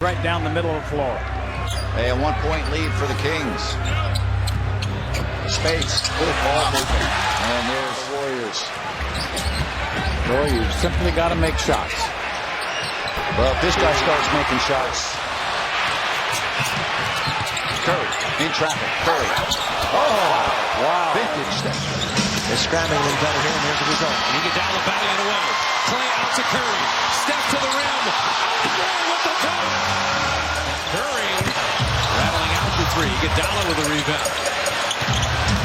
Right down the middle of the floor. A 1-point lead for the Kings. Space, good ball movement. And there's the Warriors. Boy, you simply got to make shots. Well, if this guy starts making shots. Curry in traffic. Curry. Oh, wow. Vintage step. They're scrambling down here, and here's the result. Iguodala batting it away. Clay out to Curry. Step to the rim. Curry with the dunk. Curry rattling out the three. Iguodala with a rebound.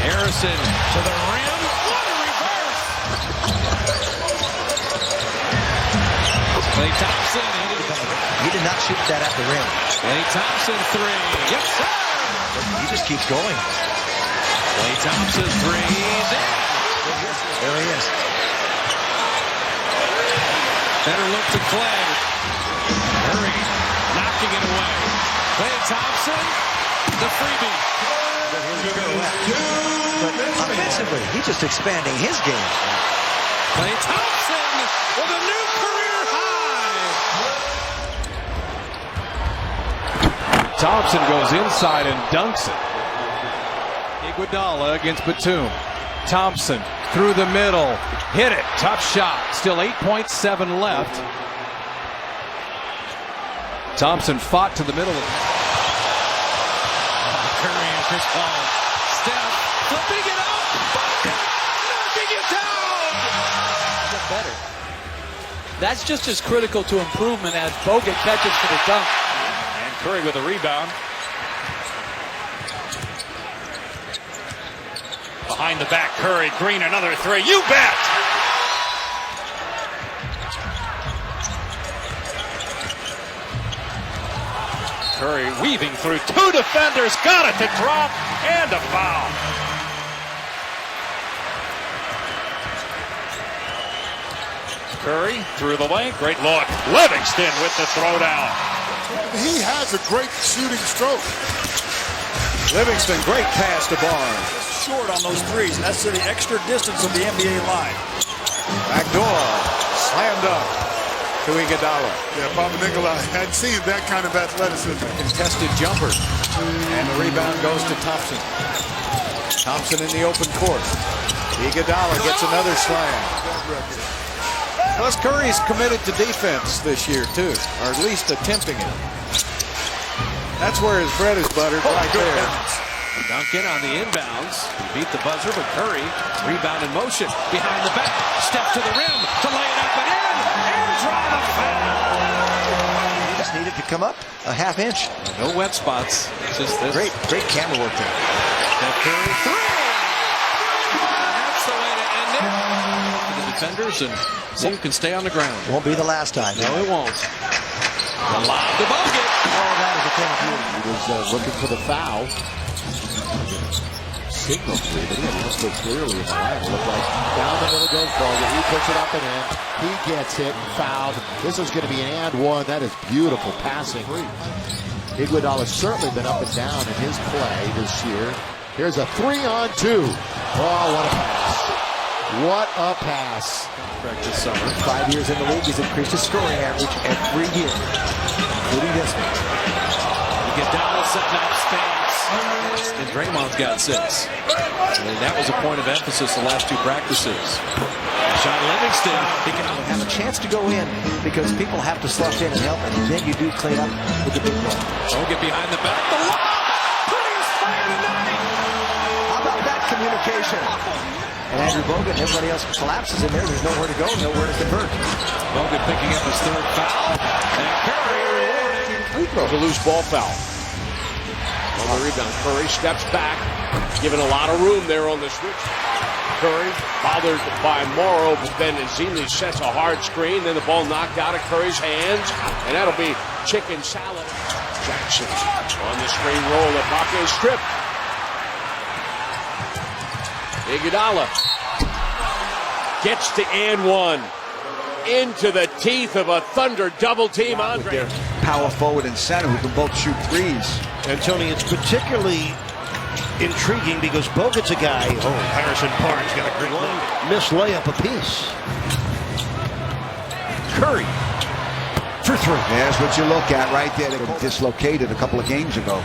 Harrison to the rim. What a reverse! Klay Thompson. He did not shoot that at the rim. Klay Thompson three. Yes, sir! He just keeps going. Klay Thompson three. There he is. Better look to Klay. Curry knocking it away. Klay Thompson, the freebie. But offensively, he's just expanding his game. Klay Thompson with a new career high. Thompson goes inside and dunks it. Iguodala against Batum. Thompson through the middle. Hit it. Tough shot. Still 8.7 left. Thompson fought to the middle. Curry and Chris Paul. Steph flipping it out. Knocking it down. Better. That's just as critical to improvement as Bogut catches for the dunk. And Curry with a rebound. Behind the back, Curry. Green, another three. You bet! Curry weaving through two defenders. Got it to drop. And a foul. Curry through the lane. Great look. Livingston with the throwdown. He has a great shooting stroke. Livingston, great pass to Barnes. Short on those threes. That's the extra distance of the NBA line. Backdoor. Slam dunk to Iguodala. Yeah, Papa Nikolai hadn't seen that kind of athleticism. Contested jumper. And the rebound goes to Thompson. Thompson in the open court. Iguodala gets another slam. Plus Curry's committed to defense this year too, or at least attempting it. That's where his bread is buttered, right there. Duncan on the inbounds. He beat the buzzer, but Curry rebound in motion behind the back. Step to the rim to lay it up and in and draw the foul. He just needed to come up a half inch. No wet spots. It's just this. Great camera work there. Steph Curry three. That's the way to end it. For the defenders, and see who can stay on the ground. Won't be the last time. No, it won't. The lob to Bogut. Oh, that is a thing of beauty. He was looking for the foul. Signal to him, but he didn't look clearly in the line. It looked like down the middle goes Bogut. He puts it up and in. He gets hit and fouled. This is going to be an and one. That is beautiful passing. Iguodala's certainly been up and down in his play this year. Here's a 3-on-2. Oh, what a pass. What a pass. This summer. 5 years in the league, he's increased his scoring average every year, including this one. You get down setting up space. And Draymond's got 6. And that was a point of emphasis the last 2 practices. Sean Livingston, he can Have a chance to go in because people have to slot in and help, and then you do clean up with the big ball. get behind the back. The lob! Prettiest play of the night! How about that communication? And Andrew Bogut and everybody else collapses in there. There's nowhere to go, nowhere to convert. Bogut picking up his 3rd foul. And Curry rewarding. Free throw. A loose ball foul. On the rebound, Curry steps back, given a lot of room there on the switch. Curry bothered by Morrow, but then Ezeli sets a hard screen. Then the ball knocked out of Curry's hands, and that'll be chicken salad. Jackson on the screen roll. Ibaka is stripped. Iguodala gets the and one into the teeth of a Thunder double team. Andre. Power forward and center who can both shoot threes. And Tony, it's particularly intriguing because Bogut's a guy. Oh, Harrison Barnes got a great missed layup apiece. Curry for for three. That's what you look at right there. They were dislocated a couple of games ago.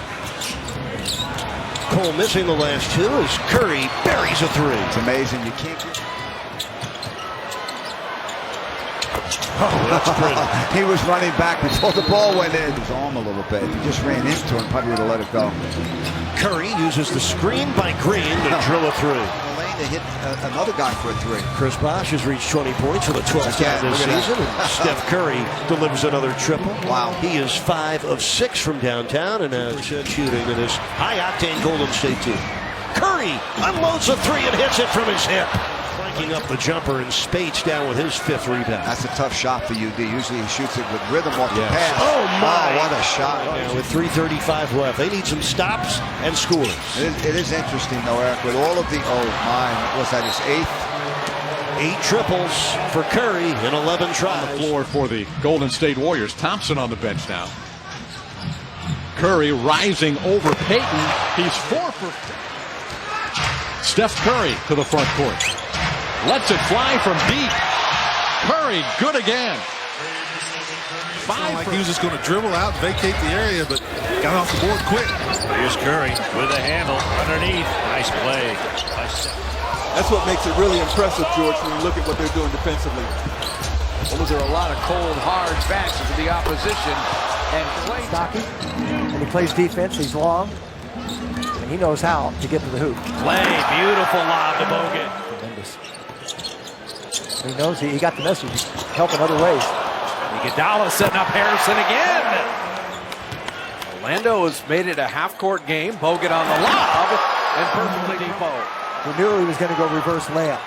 Cole missing the last two as Curry buries a three. It's amazing. You can't get... Oh, that's pretty. He was running back before the ball went in. His arm a little bit. If he just ran into him, probably would have let it go. Curry uses the screen by Green to drill a three. To hit another guy for a three. Chris Bosh has reached 20 points for the 12th time this season. And Steph Curry delivers another triple. Wow. He is 5 of 6 from downtown and has shooting in his high-octane Golden State team. Curry unloads a three and hits it from his hip. Cranking up the jumper and Spates down with his 5th rebound. That's a tough shot for UD. Usually he shoots it with rhythm off the pass. Oh, my. What a shot. Now with 3:35 left. They need some stops and scores. It is interesting, though, Eric, with all of the... Oh, my. Was that his 8th? 8 triples for Curry in 11 tries. On the floor for the Golden State Warriors. Thompson on the bench now. Curry rising over Payton. He's 4 for... Steph Curry to the front court. Lets it fly from deep. Curry, good again. Like he was just going to dribble out, vacate the area, but got off the board quick. Here's Curry with a handle underneath. Nice play. That's what makes it really impressive, George, when you look at what they're doing defensively. Well, there are a lot of cold, hard passes to the opposition. And Clay Stocky, and he plays defense. He's long. And he knows how to get to the hoop. Play. Beautiful lob to Bogut. Tremendous. He knows he got the message. He's helping other ways. Iguodala setting up Harrison again. Orlando has made it a half-court game. Bogut on the lob and perfectly depot. We knew he was going to go reverse layup.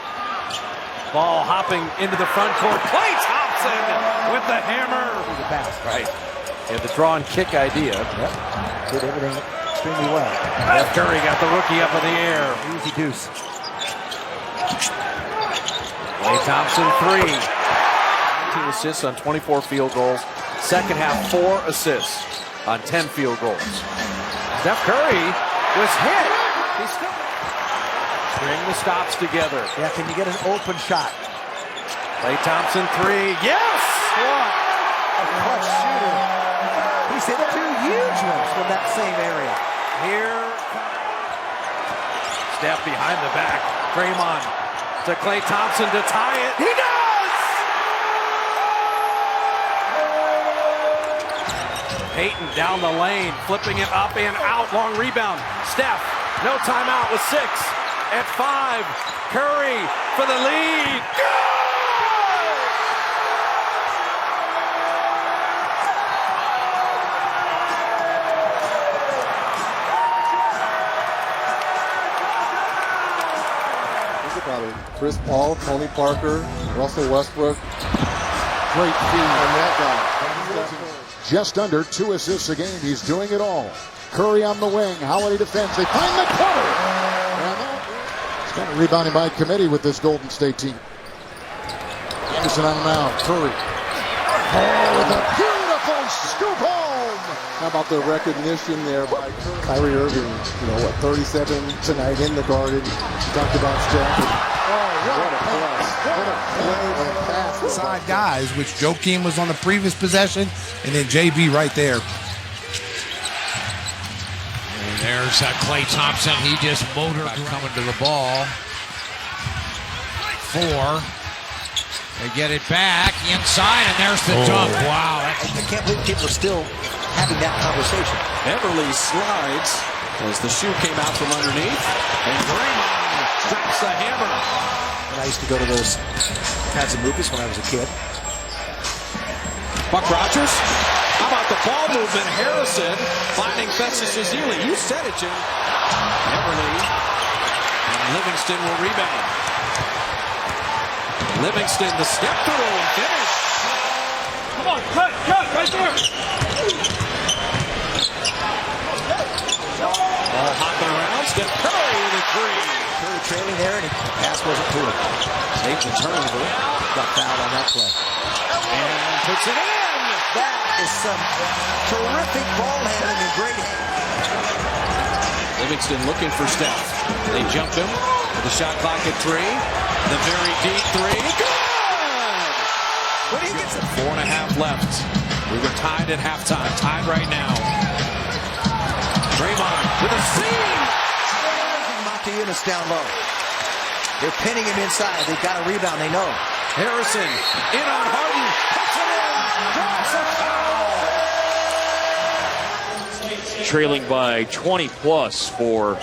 Ball hopping into the front court. Clay Thompson with the hammer. The pass. Right. He had the draw and kick idea. Yep. Did everything extremely well. Steph Curry got the rookie up in the air. Easy deuce. Clay Thompson 3. 19 assists on 24 field goals. Second half 4 assists on 10 field goals. Steph Curry was hit. He's still bring the stops together. Yeah, can you get an open shot? Clay Thompson 3. Yes! What a clutch shooter. He's hit 2 huge ones from that same area. Here. Steph behind the back. Draymond to Clay Thompson to tie it. He does! Payton down the lane, flipping it up and out. Long rebound. Steph, no timeout with 6. At 5, Curry for the lead. Good! Think about it. Chris Paul, Tony Parker, Russell Westbrook. Great feed on that guy. Just under 2 assists a game. He's doing it all. Curry on the wing. Holiday defense. They find the cutter. It's kind of rebounding by committee with this Golden State team. Anderson on the mound. Curry. Oh, with a beautiful scoop home. How about the recognition there by Kyrie Irving? You know what? 37 tonight in the Garden. Talked about Steph. What a pass! What a play and pass! Side guys, which Joakim was on the previous possession, and then JB right there. And there's Clay Thompson. He just motored coming to the ball. 4. They get it back inside, and there's the dunk. Wow. I can't believe people are still having that conversation. Beverly slides as the shoe came out from underneath. And Draymond drops the hammer. And I used to go to those pads and movies when I was a kid. Buck Rogers. How about the ball movement? Harrison finding Festus Ezeli. You said it, Jim. Beverly. And Livingston will rebound. Livingston, the step through and finish. Come on, cut, right there. Ball hopping around. Steph Curry with a 3. Curry trailing there, and the pass wasn't to him. Nathan Turner got fouled on that play. And puts it in. That is some terrific ball handling and great hand. Livingston looking for Steph. They jump him. The shot clock at 3. The very deep 3. Good! When he gets it. 4.5 left. We've been tied at halftime. Tied right now. Draymond with a seam. Monteunus down low. They're pinning him inside. They've got a rebound. They know. Harrison in on Harden. Puts it in. Draws a foul. Trailing by 20 plus for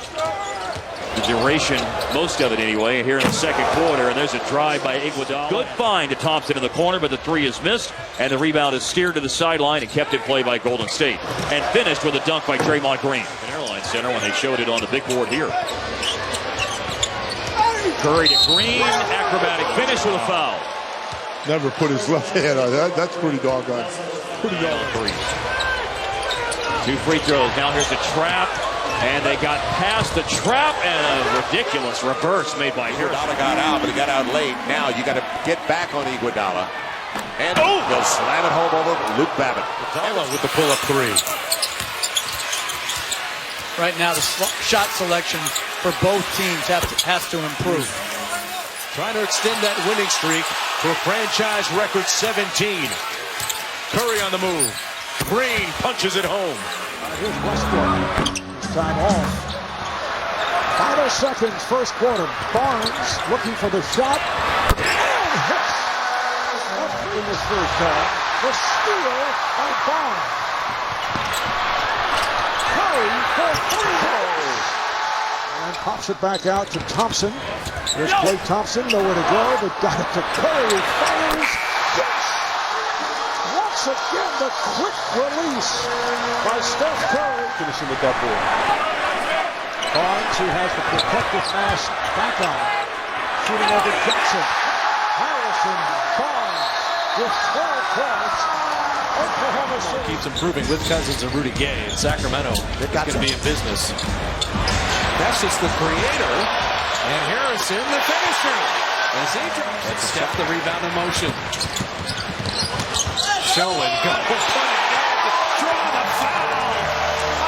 the duration, most of it anyway, here in the second quarter. And there's a drive by Iguodala. Good find to Thompson in the corner, but the three is missed. And the rebound is steered to the sideline and kept in play by Golden State. And finished with a dunk by Draymond Green. An Airline Center when they showed it on the big board here. Curry to Green. Acrobatic finish with a foul. Never put his left hand on that. That's pretty doggone. Pretty doggone. 2 free throws. Now here's a trap. And they got past the trap, and a ridiculous reverse made by Harrison. Iguodala got out, but he got out late. Now you got to get back on Iguodala. And they'll slam it home over Luke Babbitt. With the pull-up three. Right now, the shot selection for both teams has to improve. Trying to extend that winning streak to a franchise record 17. Curry on the move. Green punches it home. Here's Westbrook. Time off. Final seconds, first quarter. Barnes looking for the shot. And hits in this first half. The steal by Barnes. Curry for 3 and pops it back out to Thompson. Here's Klay Thompson, nowhere to go, but got it to Curry, who fires. Once again, the quick release by Steph Curry. Finishing with that board. Barnes, who has the protective mask back on, shooting over Jackson. Harrison, Barnes with 12 points. Oklahoma City keeps improving with Cousins and Rudy Gay in Sacramento. They're going to be in business. That's just the creator. And Harrison, the finisher. As he drops it, Steph the rebound in motion. Show and go. Put it in. Draw the foul.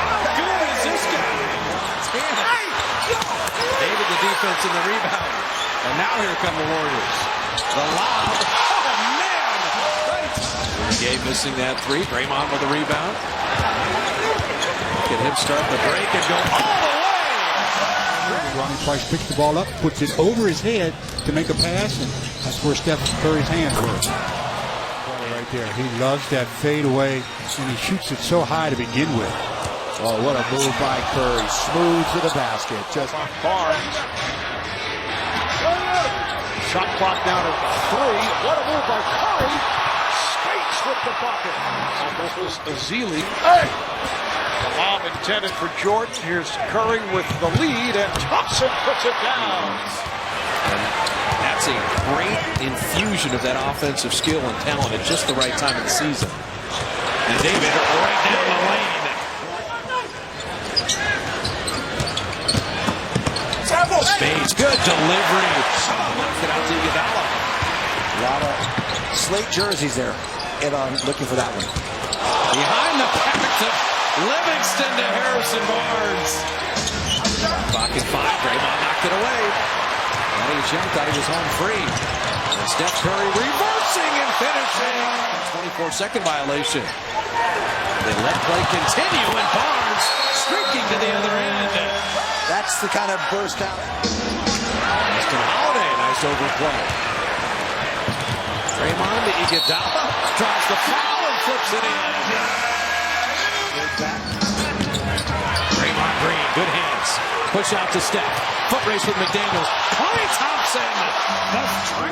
How good is this guy? David the defense and the rebound. And now here come the Warriors. The lob. Oh, man. Gay missing that three. Draymond with the rebound. Get him start the break and go all the way. Ronnie Price picks the ball up, puts it over his head to make a pass, and that's where Steph Curry's hands were. Right there. He loves that fade away, and he shoots it so high to begin with. Oh, what a move by Curry. Smooth to the basket. Just Barnes. Shot clock down to 3. What a move by Curry. Skates with the bucket. This was Azili. Hey! The lob intended for Jordan. Here's Curry with the lead, and Thompson puts it down. And that's a great infusion of that offensive skill and talent at just the right time of the season. And David right down the lane. Spades, good delivery. Knocked it out to Iguodala. A lot of slate jerseys there. And I'm looking for that one. Behind the back to Livingston to Harrison Barnes. Clock at 5. Draymond knocked it away. And he was young, thought he was home free. And Steph Curry reversing and finishing. 24-second violation. They let play continue, and Barnes streaking to the other end. That's the kind of burst out. Mr. Holiday, nice overplay. Draymond to Iguodala. Tries to foul and flips it in. Draymond Green, good hands. Push out to Steph. Foot race with McDaniels. Klay Thompson.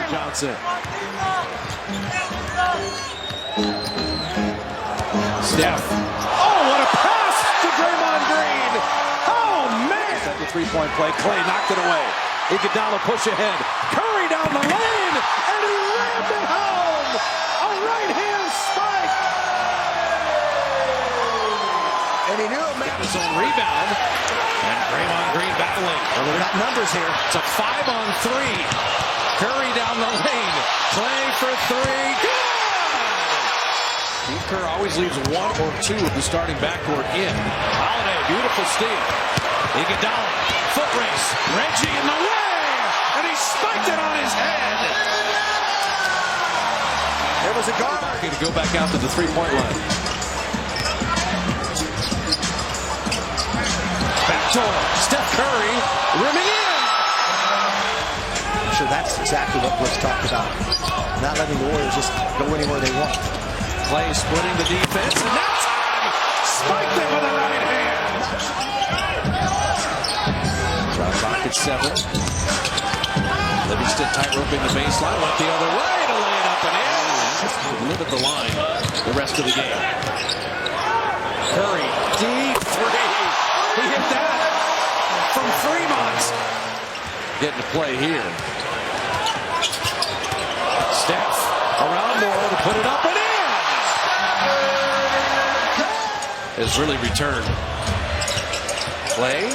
Johnson. Steph. Oh, what a pass to Draymond Green. Oh, man. At the three-point play. Klay knocked it away. Iguodala push ahead. Curry down the lane. And he rammed it home. A right-hand spike. And he knew it, man. His own rebound. And Draymond Green battling. Well, we got numbers here. It's a 5-on-3. Curry down the lane. Klay for 3. Good! Steve Kerr always leaves 1 or 2 of the starting backcourt in. Holiday, beautiful steal. Iguodala, foot race. Reggie in the way! And he spiked it on his head. There was a guard. To go back out to the three-point line. Backdoor. Steph Curry rimming in. I'm sure that's exactly what Brooks talked about. Not letting the Warriors just go anywhere they want. Clay splitting the defense. And that time, spiked it with a right hand. Shot clock at 7. Livingston tight-roping the baseline. Went the other way to lay it up and in. Limit the line the rest of the game. Curry, deep three. He hit that from Fremont. Getting to play here. Steph around Morrow to put it up and in. Has really returned. Clay,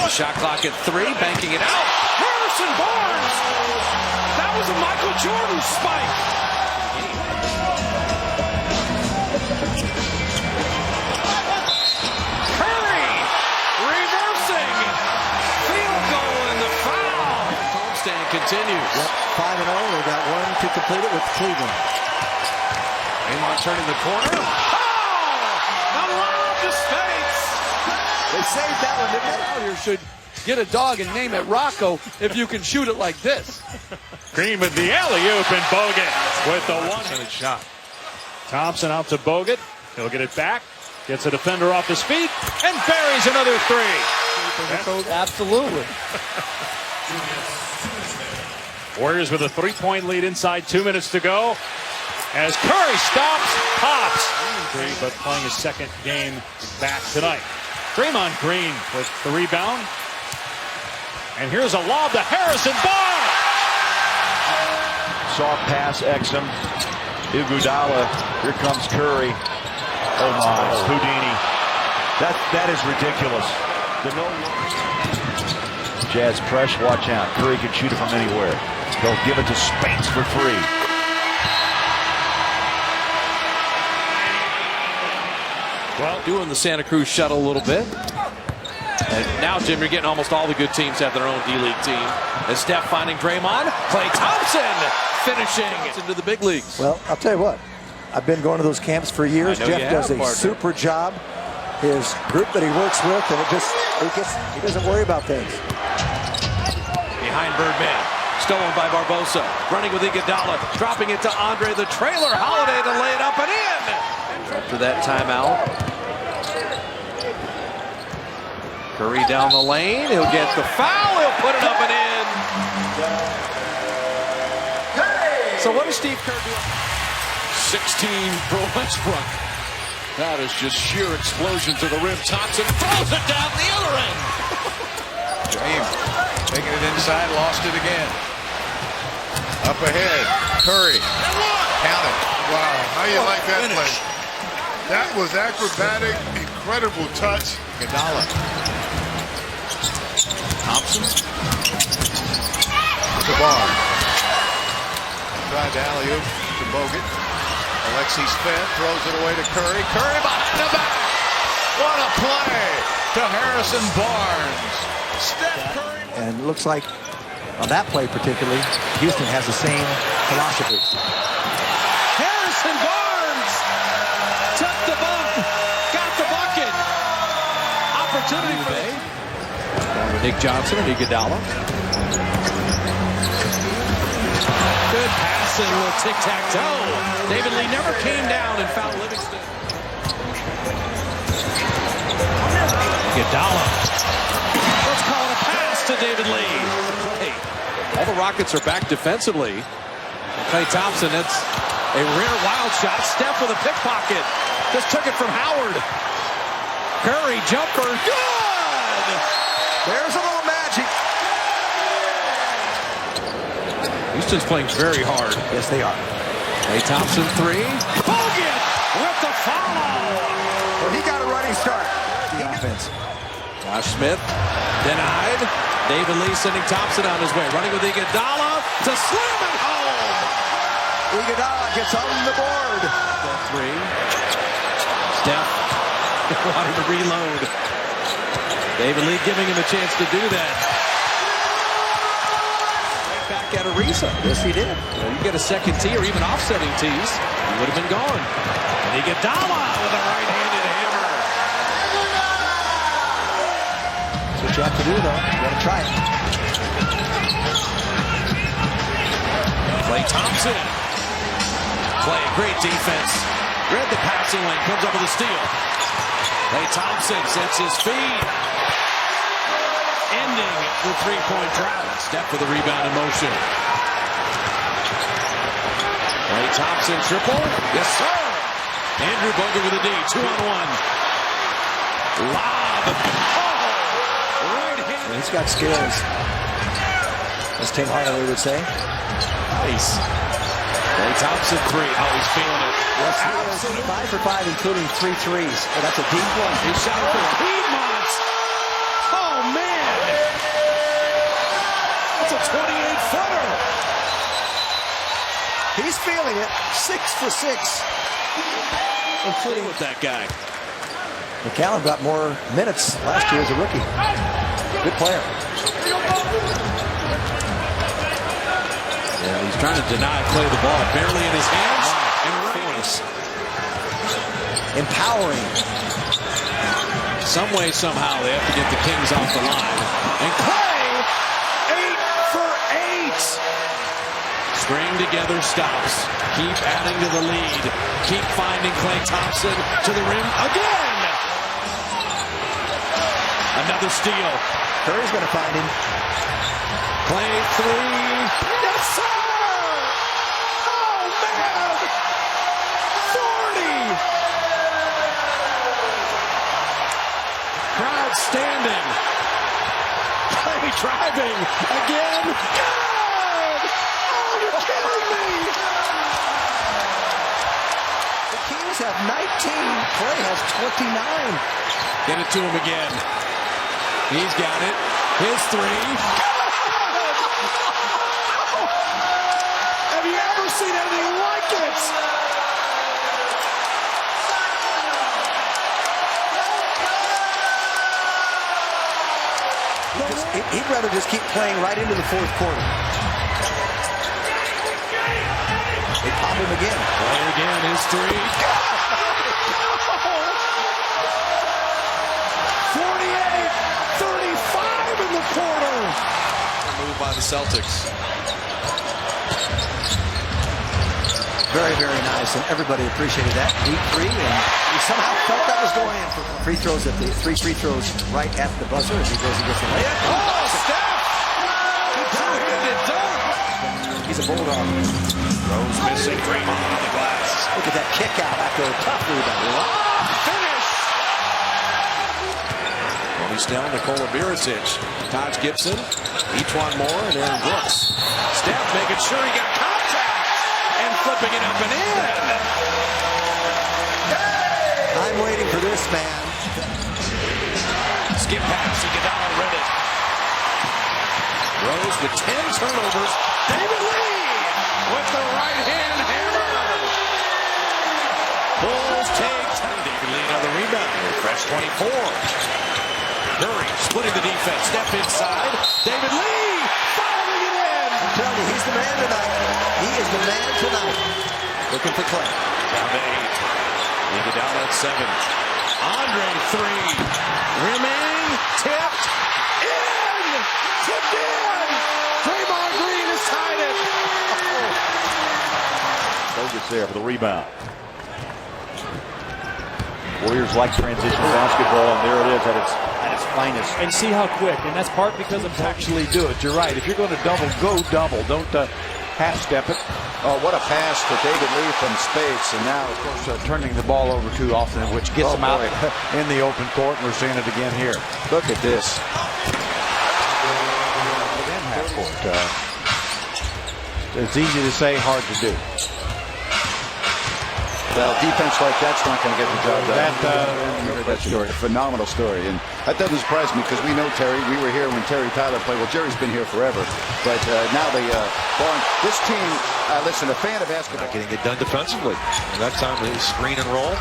shot clock at 3, banking it out. Harrison Barnes. That was a Michael Jordan spike. Continues. Yep, 5-0. They got one to complete it with Cleveland. Draymond turning the corner. Oh! The lob to space. They saved that one, didn't they? Out here should get a dog and name it Rocco if you can shoot it like this. Green with the alley-oop and Bogut with the one-handed shot. Thompson out to Bogut. He'll get it back. Gets a defender off his feet and buries another 3. Absolutely. Warriors with a 3-point lead inside 2 minutes to go. As Curry stops, pops. But playing his second game back tonight. Draymond Green with the rebound. And here's a lob to Harrison Barnes. Soft pass, Exum. Iguodala. Here comes Curry. Oh my, Houdini. That is ridiculous. The no Jazz press, watch out. Curry can shoot it from anywhere. They'll give it to Spates for free. Well, doing the Santa Cruz shuttle a little bit. And now, Jim, you're getting almost all the good teams have their own D-League team. And Steph finding Draymond. Klay Thompson finishing into the big leagues. Well, I'll tell you what. I've been going to those camps for years. Jeff does a super job. His group that he works with, and he doesn't worry about things. Behind Birdman. Stolen by Barbosa. Running with Iguodala. Dropping it to Andre the Trailer. Holiday to lay it up and in. After that timeout. Curry down the lane. He'll get the foul. He'll put it up and in. So what does Steve Kerr do? 16 for Westbrook. That is just sheer explosion to the rim. Thompson throws it down the other end. James taking it inside, lost it again. Up ahead, Curry. Count it. Wow, how you like that play? That was acrobatic, incredible touch. Iguodala. Thompson. To Barnes. Tried to alley-oop to Bogut. Alexis fed, throws it away to Curry. Curry behind the back. What a play to Harrison Barnes. Steph Curry. And it looks like on that play particularly, Houston has the same philosophy. Harrison Barnes took the bump, got the bucket. Opportunity for Nick Johnson and Iguodala. Good passing, a little tic-tac-toe. David Lee never came down and found Livingston. Iguodala. Let's call it a pass to David Lee. Hey, all the Rockets are back defensively. Klay Thompson, that's a rare wild shot. Steph with a pickpocket. Just took it from Howard. Curry, jumper, good! There's a little magic. Houston's playing very hard. Yes, they are. Klay Thompson, 3. Bogut with the follow. Well, he got a running start. The offense. Josh Smith denied. David Lee sending Thompson on his way. Running with Iguodala to slam it home. Iguodala gets on the board. 3. Steph wanting to reload. David Lee giving him a chance to do that. back at Ariza. Yes, he did. You get a second tee or even offsetting tees, he would have been gone. And Iguodala with a right-handed hammer. That's what you have to do, though. You got to try it. Klay Thompson. Klay, great defense. Read the passing lane, comes up with a steal. Klay Thompson sets his feet. Ending the three-point drought. Steph with a rebound in motion. Klay Thompson triple. Yes, sir. Andrew Bogut with a D. 2-on-1. Lob. Oh! Right hand. He's got skills, as Tim Hardaway would say. Nice. Klay Thompson 3. Oh, he's feeling it. Yes, he is. 5 for 5, including 3 threes. And that's a deep one. He shot for Piedmont. Oh, man. That's a 28-footer. He's feeling it. 6 for 6. Including with that guy. McCallum got more minutes last year as a rookie. Good player. Yeah, he's trying to deny Klay the ball. Barely in his hands. And right. Empowering. Some way, somehow, they have to get the Kings off the line. And Klay, 8 for 8. String together stops. Keep adding to the lead. Keep finding Klay Thompson to the rim again. Another steal. Curry's going to find him. Klay 3. Yes, sir! Oh, man! 40! Crowd standing. Klay driving again. Good! Oh, you're kidding me! The Kings have 19. Klay has 29. Get it to him again. He's got it. His 3. Have you ever seen anything like it? He'd rather just keep playing right into the fourth quarter. They pop him again. Play again, his 3. 48-35 in the quarter. Move by the Celtics. Very, very nice, and everybody appreciated that. Deep 3, and he somehow felt that was going in for free throws at the 3 free throws right at the buzzer as he goes and gets the layup. Oh, Steph! Two-handed dunk! He's a bulldog. Rose missing. Draymond on the glass. Look at that kick out after a tough rebound. Finish! Tony Snell, Nikola Mirotic, Taj Gibson, E'Twaun Moore, and Aaron Brooks. Steph making sure he got contact and flipping it up and in. I'm waiting for this, man. Skip pass, Iguodala read it. Rose with 10 turnovers. David Lee with the right-hand hammer. Bulls take. David Lee another rebound. Fresh 24. Curry splitting the defense. Step inside. David Lee firing it in. I'm telling you, he's the man tonight. He is the man tonight. Looking for Klay. Down to 8. Iguodala at 7. Andre 3. Rimming. Tipped. In. Tipped in. Draymond Green has tied it. Bogut's there for the rebound. Warriors like transition basketball, and there it is at its finest. And see how quick, and that's part because of actually do it. You're right. If you're going to double, go double. Don't half-step it. Oh, what a pass to David Lee from space, and now, of course, turning the ball over too often, which gets him out in the open court, and we're seeing it again here. Look at this. Within half court. It's easy to say, hard to do. Well, defense like that's not going to get the job done. You heard that story, a phenomenal story, and that doesn't surprise me because we know Terry. We were here when Terry Tyler played. Well, Jerry's been here forever, but now the this team. Listen, a fan of basketball. Not getting it done defensively. That time they screen and roll.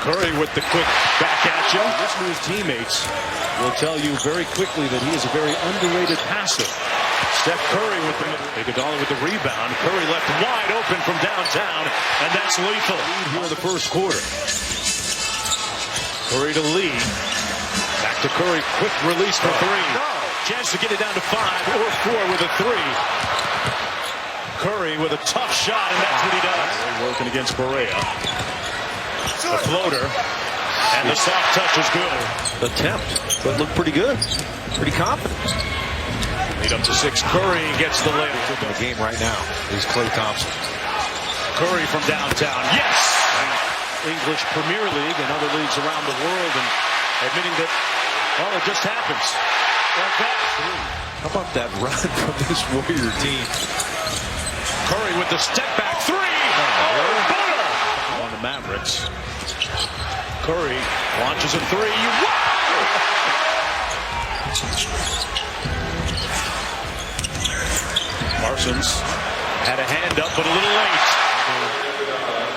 Curry with the quick back at you. Listen to his teammates will tell you very quickly that he is a very underrated passer. Steph Curry with the rebound. Curry left wide open from downtown, and that's lethal. Here in the first quarter. Curry to Lee. Back to Curry. Quick release for three. Chance to get it down to 5 or 4 with a 3. Curry with a tough shot, and that's what he does. Working against Barea. The floater. And the soft touch is good. Attempt, but looked pretty good. Pretty confident. Lead up to 6. Curry gets the layup. In the game right now is Klay Thompson. Curry from downtown. Yes! English Premier League and other leagues around the world, and admitting that, well, it just happens. Like that. How about that run from this Warrior team? Curry with the step back 3. On the Mavericks. Curry launches a 3. Parsons had a hand up, but a little late.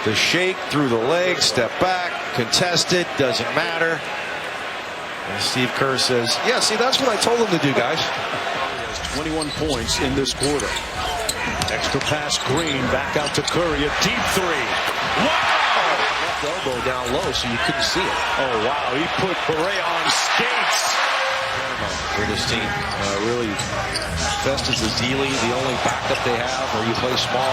The shake through the leg, step back, contested, doesn't matter. And Steve Kerr says, yeah, see, that's what I told him to do, guys. He has 21 points in this quarter. Extra pass, Green, back out to Curry, a deep 3. Wow! Left elbow down low, so you couldn't see it. Oh, wow, he put Barea on skates. For this team, really, Festus is Dealey, the only backup they have, or you play small.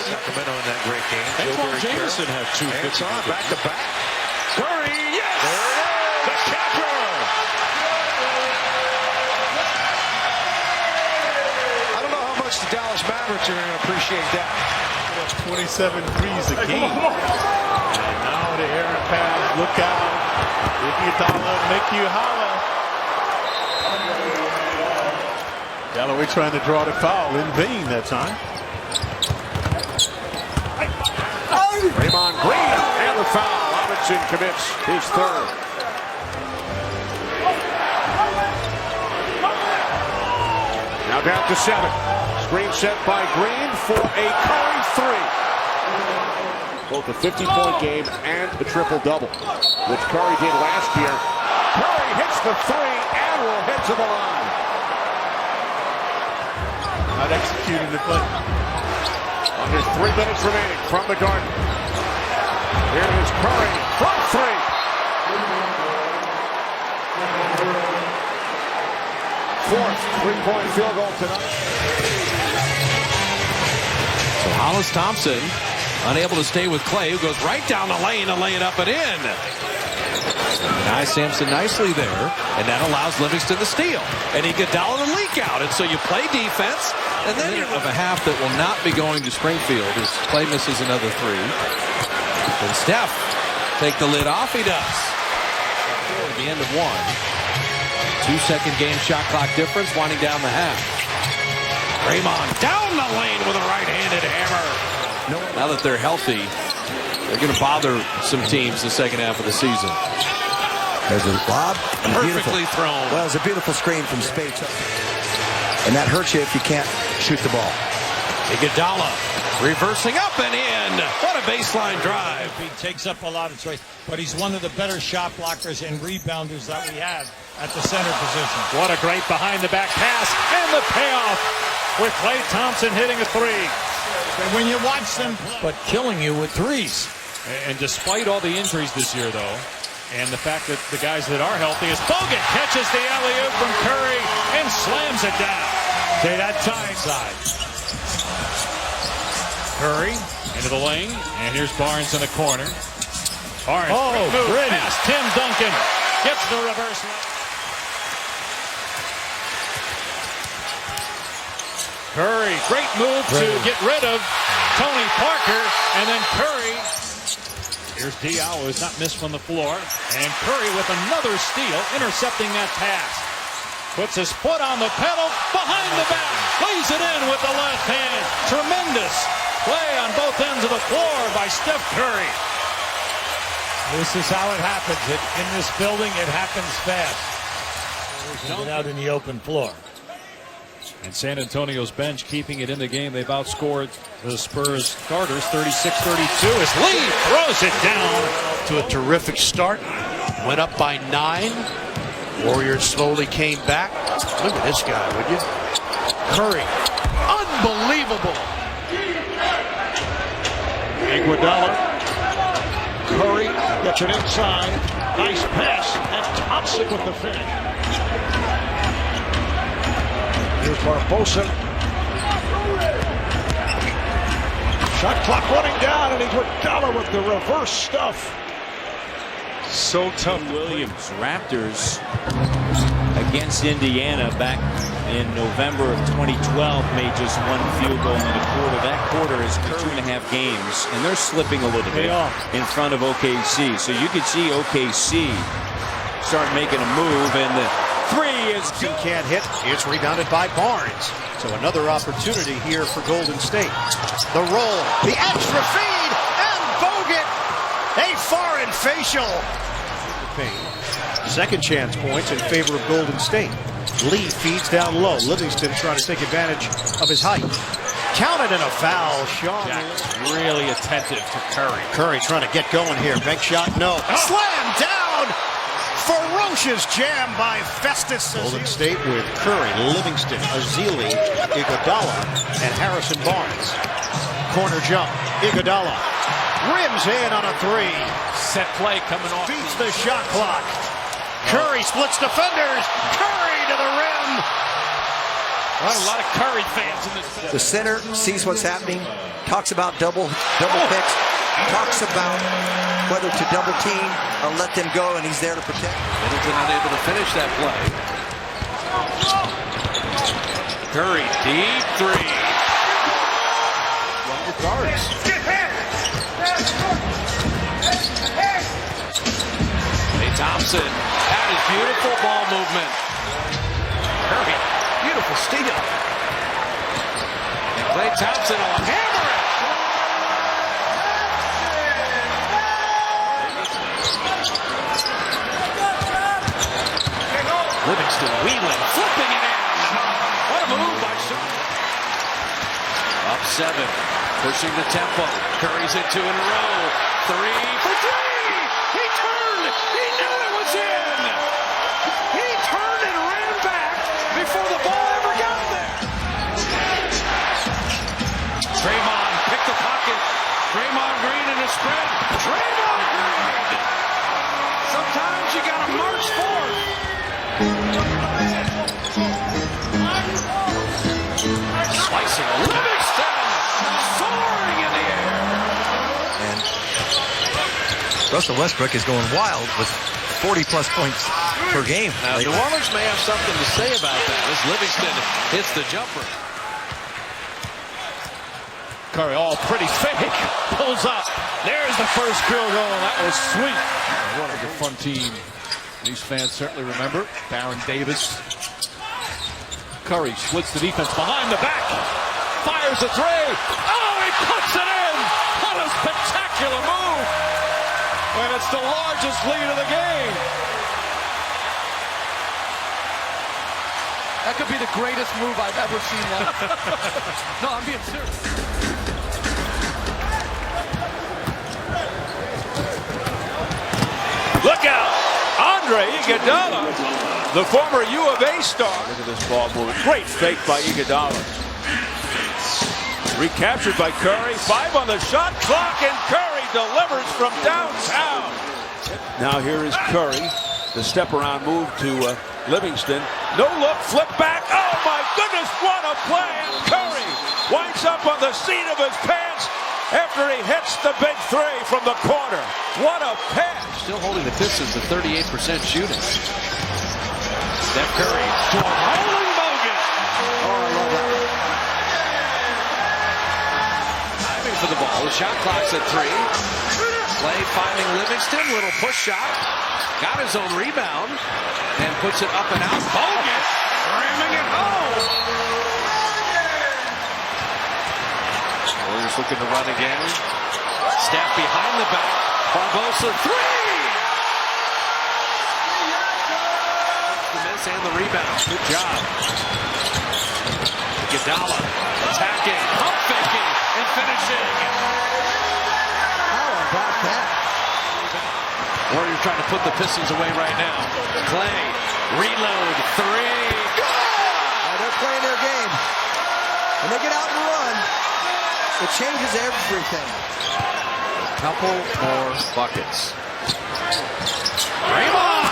Sacramento in that great game. Antoine Jameson had 2 It's on, back to back. Curry, yes! There it is! The capper! I don't know how much the Dallas Mavericks are going to appreciate that. That's 27 threes a game. And now the errant pass, look out. If you holler, make you holler. Galloway trying to draw the foul in vain that time. Draymond Green and the foul. Robinson commits his 3rd. Now down to 7. Screen set by Green for a Curry 3. Both the 50-point game and the triple-double, which Curry did last year. Curry hits the 3 and will head to the line. Not executing the play. Under 3 minutes remaining from the Garden. Here is Curry from 3. Fourth 3-point field goal tonight. So Hollis Thompson unable to stay with Klay, who goes right down the lane to lay it up and in. Nye Sampson nicely there, and that allows Livingston to steal. And Iguodala to leak out, and so you play defense, and then you have a half that will not be going to Springfield as Klay misses another 3. And Steph take the lid off. He does. At the end of 1. 2-second game shot clock difference, winding down the half. Draymond down the lane with a right-handed hammer. Now that they're healthy, they're going to bother some teams the second half of the season. There's a lob. Perfectly thrown. Well, it's a beautiful screen from Spates. And that hurts you if you can't shoot the ball. Iguodala reversing up and in. What a baseline drive. He takes up a lot of choice, but he's one of the better shot blockers and rebounders that we have at the center position. What a great behind-the-back pass and the payoff with Klay Thompson hitting a 3. And when you watch them play, but killing you with 3s. And despite all the injuries this year, though, and the fact that the guys that are healthy is Bogut catches the alley-oop from Curry and slams it down. Okay, that time side. Curry into the lane, and here's Barnes in the corner. Barnes, move past Tim Duncan, gets the reverse. Curry, great move to get rid of Tony Parker, and then Curry. Here's Diallo, who's not missed from the floor, and Curry with another steal, intercepting that pass. Puts his foot on the pedal, behind the back, lays it in with the left hand. Tremendous play on both ends of the floor by Steph Curry. This is how it happens. In this building, it happens fast. Get out in the open floor. And San Antonio's bench keeping it in the game. They've outscored the Spurs starters 36-32 as Lee throws it down. To a terrific start. Went up by 9. Warriors slowly came back. Look at this guy, would you? Curry. Unbelievable. Iguodala. Curry gets it inside. Nice pass. And Thompson with the finish. Here's Barbosa. Shot clock running down, and Iguodala with the reverse stuff. So tough. Williams, Raptors against Indiana back in November of 2012 made just one field goal in the quarter. That quarter is 2.5 games, and they're slipping a little bit in front of OKC. So you could see OKC start making a move, and the three is He can't hit. It's rebounded by Barnes. So another opportunity here for Golden State. The roll, the extra feed, and Bogut. A foreign facial. Second chance points in favor of Golden State. Lee feeds down low. Livingston trying to take advantage of his height. Counted in a foul. Sean Jack's really attentive to Curry. Curry trying to get going here. Bank shot, no. Slam down. Ferocious jam by Festus. Golden State with Curry, Livingston, Azili, Iguodala, and Harrison Barnes. Corner jump. Iguodala rims in on a three. Set play coming off. Beats the shot clock. Curry splits defenders. Curry to the rim. Well, a lot of Curry fans in this. The center sees what's happening, talks about double picks, talks about whether to double team or let them go, and he's there to protect. Middleton unable to finish that play. Curry, deep three. Well, the guards. Thompson, that is beautiful ball movement. Curry, beautiful steal. And Klay Thompson will hammer it. Livingston wheeling, flipping it in. What a move by Sean. Up 7, pushing the tempo. Curry's at 2 in a row. 3 for 3. He turned. He knew it was in. He turned and ran back before the ball ever got there. Draymond picked the pocket. Draymond Green in a spread. Draymond Green. Sometimes you got to march forward. Slicing Livingston. Soaring in the air. And Russell Westbrook is going wild with 40-plus points per game. Now, New Orleans may have something to say about that as Livingston hits the jumper. Curry, all pretty fake. Pulls up. There's the first field goal. That was sweet. What a fun team. These fans certainly remember. Baron Davis. Curry splits the defense behind the back. Fires a three. Oh, he puts it in. What a spectacular move. And it's the largest lead of the game. That could be the greatest move I've ever seen live. No, I'm being serious. Look out! Andre Iguodala, the former U of A star. Look at this ball move. Great fake by Iguodala. Recaptured by Curry. 5 on the shot clock, and Curry delivers from downtown. Now here is Curry. The step around move to Livingston. No look, flip back. Oh my goodness, what a play! And Curry winds up on the seat of his pants after he hits the big three from the corner. What a pass! Still holding the Pistons to 38% shooting. Steph Curry to a rolling Bogut. Oh, I love that. Diving for the ball. The shot clock's at 3. Klay finding Livingston. Little push shot. Got his own rebound and puts it up and out. Bogut ramming it home. Warriors looking to run again. Steph behind the back. Barbosa 3. The miss and the rebound. Good job. Iguodala attacking, pump faking, and finishing. How about that? Warriors trying to put the Pistons away right now. Klay Reload. Three. They're playing their game. When they get out and run, it changes everything. A couple more buckets. Draymond!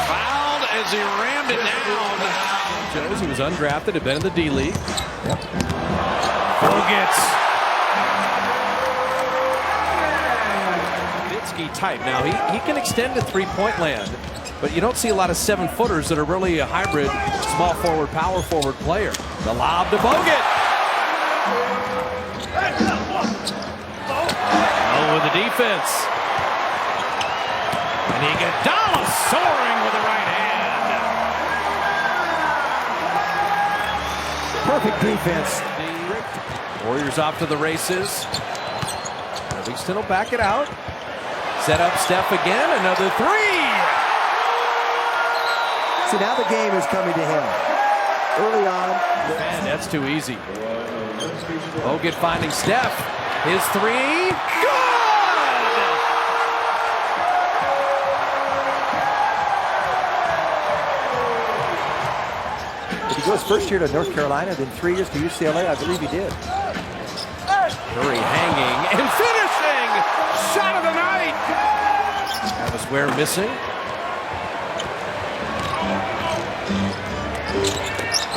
Fouled as he rammed it down. Jones, he was undrafted, had been in the D-League. Yep. Type. Now, he can extend to three-point land, but you don't see a lot of 7-footers that are really a hybrid small forward, power forward player. The lob to Bogut. Oh, with the defense. And Iguodala soaring with the right hand. Perfect defense. The Warriors off to the races. Livingston will back it out. Set up Steph again, another three. See, now the game is coming to him. Early on. Man, that's too easy. Bogut finding Steph. His three. Good! Did he go his first year to North Carolina, then 3 years to UCLA? I believe he did. Curry hanging and finishing. Shot of the night. That was Ware missing.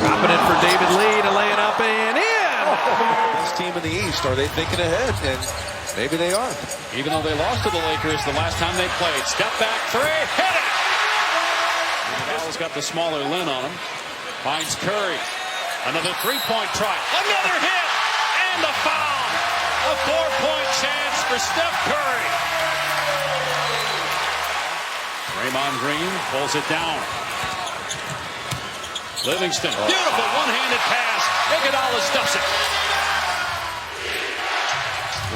Dropping it for David Lee to lay it up and in. Best team in the East. Are they thinking ahead? And maybe they are. Even though they lost to the Lakers the last time they played. Step back three. Hit it. Iguodala's got the smaller lin on him. Finds Curry. Another three-point try. Another hit. And a foul. A 4-point chance for Steph Curry. Draymond Green pulls it down. Livingston. Beautiful one-handed pass. Iguodala stuffs it.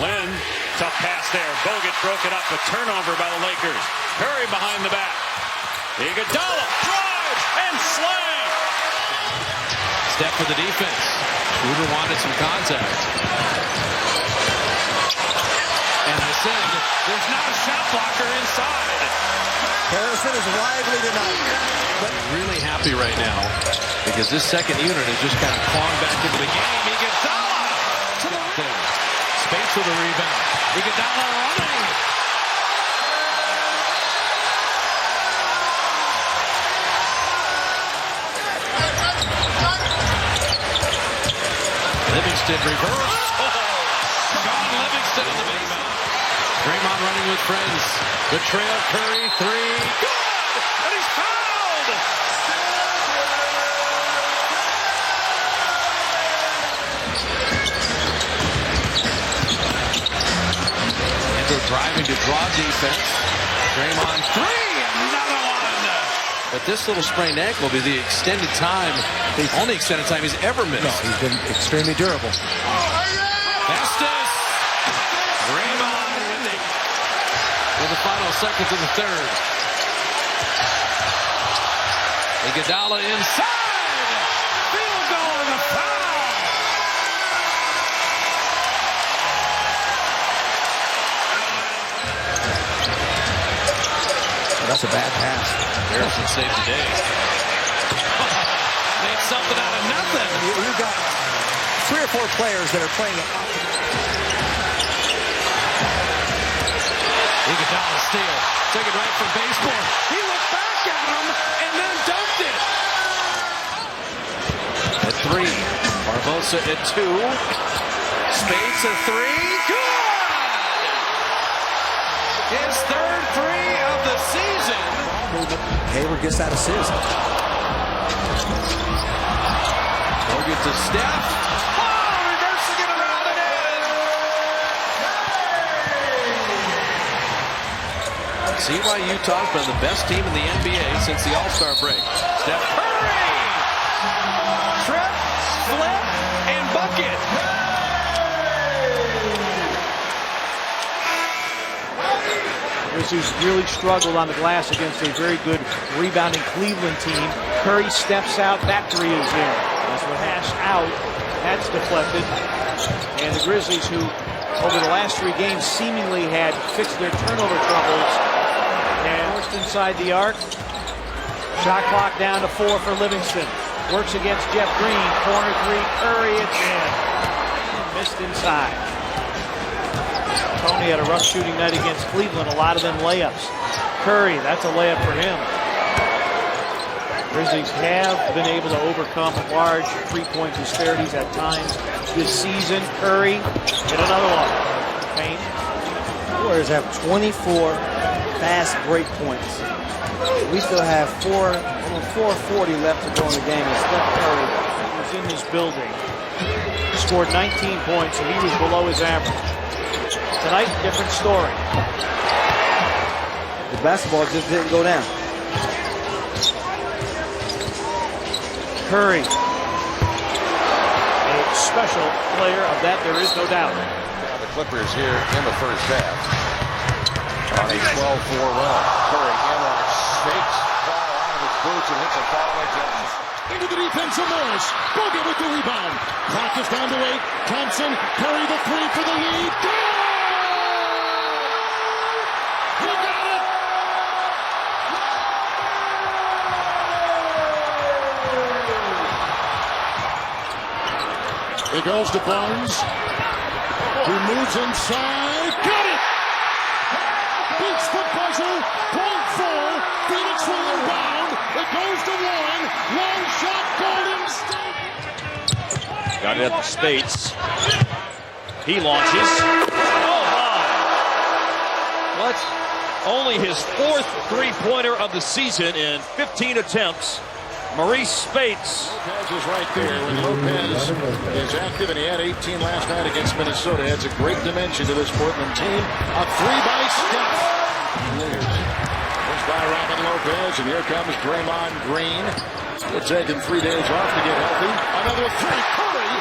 Lynn, tough pass there. Bogut broke it up. A turnover by the Lakers. Curry behind the back. Iguodala drives and slam. Steph for the defense. Uber wanted some contact. And I said, there's not a shot blocker inside. Harrison is lively tonight. But really happy right now because this second unit has just kind of clawed back into the game. Iguodala to the rim. Space with a rebound. Iguodala running. Livingston reverse. Sean Livingston on the rebound. Draymond running with friends. The trail, Curry, three. Good! And he's fouled! Andrew driving to draw defense. Draymond, three! Another one! But this little sprained ankle will be the extended time, the only extended time he's ever missed. No, he's been extremely durable. Festus! Draymond with the final seconds of the third. Iguodala inside. Field goal and a foul. Oh, that's a bad pass. Harrison saved the day. Made something out of nothing. You've got 3 or 4 players that are playing it. Iguodala steal. Take it right from baseboard. He looked back at him and then dunked it. At 3. Barbosa at 2. Spades at 3. Good! His third 3 of the season. Hayward gets that assist. Bogut to Steph. Oh, reversing it around and in. See why Utah's been the best team in the NBA since the All-Star break. Steph Curry! Trip, flip, and bucket. Grizzlies really struggled on the glass against a very good rebounding Cleveland team. Curry steps out, that three is in. As with Hash out, that's deflected. And the Grizzlies, who over the last 3 games seemingly had fixed their turnover troubles. And forced inside the arc. Shot clock down to 4 for Livingston. Works against Jeff Green. Corner 3. Curry, it's in. Missed inside. Tony had a rough shooting night against Cleveland. A lot of them layups. Curry, that's a layup for him. Grizzlies have been able to overcome large three-point disparities at times this season. Curry hit another one. Payne. Warriors have 24 fast break points. We still have 4:40 left to go in the game. And Steph Curry was in this building. Scored 19 points, so he was below his average. Tonight, different story. The basketball just didn't go down. Curry, a special player of that, there is no doubt. The Clippers here in the first half on a 12-4 run. Curry inline fakes, ball out of his boots and hits a follow-away jump. Into the defense of Morris. Bogut with the rebound. Clock is down to 8. Thompson, Curry the 3 for the lead. He got it! It goes to Barnes, who moves inside. Got it! Beats the buzzer. Point 4. Phoenix will rebound. It goes to Warren. Long shot. Golden State. Got it at the Spates. He launches. Oh my! What? Only his 4th three-pointer of the season in 15 attempts. Maurice Spates. Lopez is right there. When Lopez is active, and he had 18 last night against Minnesota, adds a great dimension to this Portland team. A 3 by Steph. There's by Robin Lopez, and here comes Draymond Green. They're taking 3 days off to get healthy. Another 3. Curry.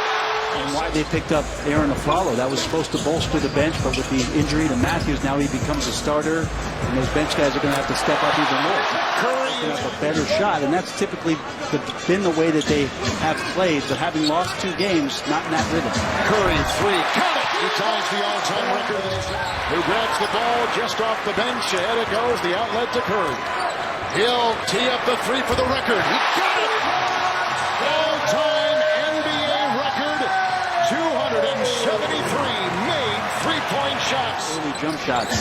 And why they picked up Aaron Aflalo. That was supposed to bolster the bench, but with the injury to Matthews, now he becomes a starter, and those bench guys are going to have to step up even more. Curry have a better shot, and that's typically been the way that they have played, but having lost 2 games, not in that rhythm. Curry 3. Got it! He ties the all-time record. Who grabs the ball just off the bench. Ahead it goes, the outlet to Curry. He'll tee up the 3 for the record. He got it! All-time NBA record, 273 made three-point shots. Early jump shots.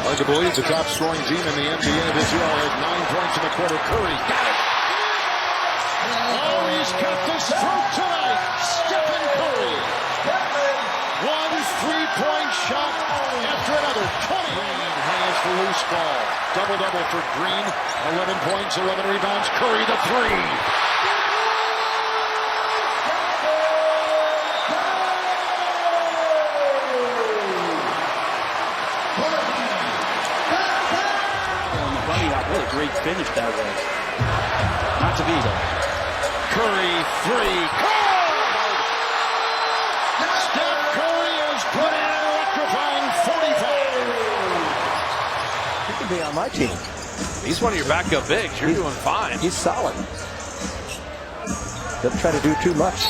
Hard to believe the top scoring team in the NBA this year has 9 points in the quarter. Curry got it! Oh, he's got the stroke tonight! Stephen Curry! 1 3-point shot after another. 20 has the loose ball. Double-double for Green. 11 points, 11 rebounds. Curry the 3. What a great finish that was. Not to be, though. Curry 3. Steph Curry has put in an electrifying 45. He could be on my team. He's one of your backup bigs. You're doing fine. He's solid. Doesn't try to do too much.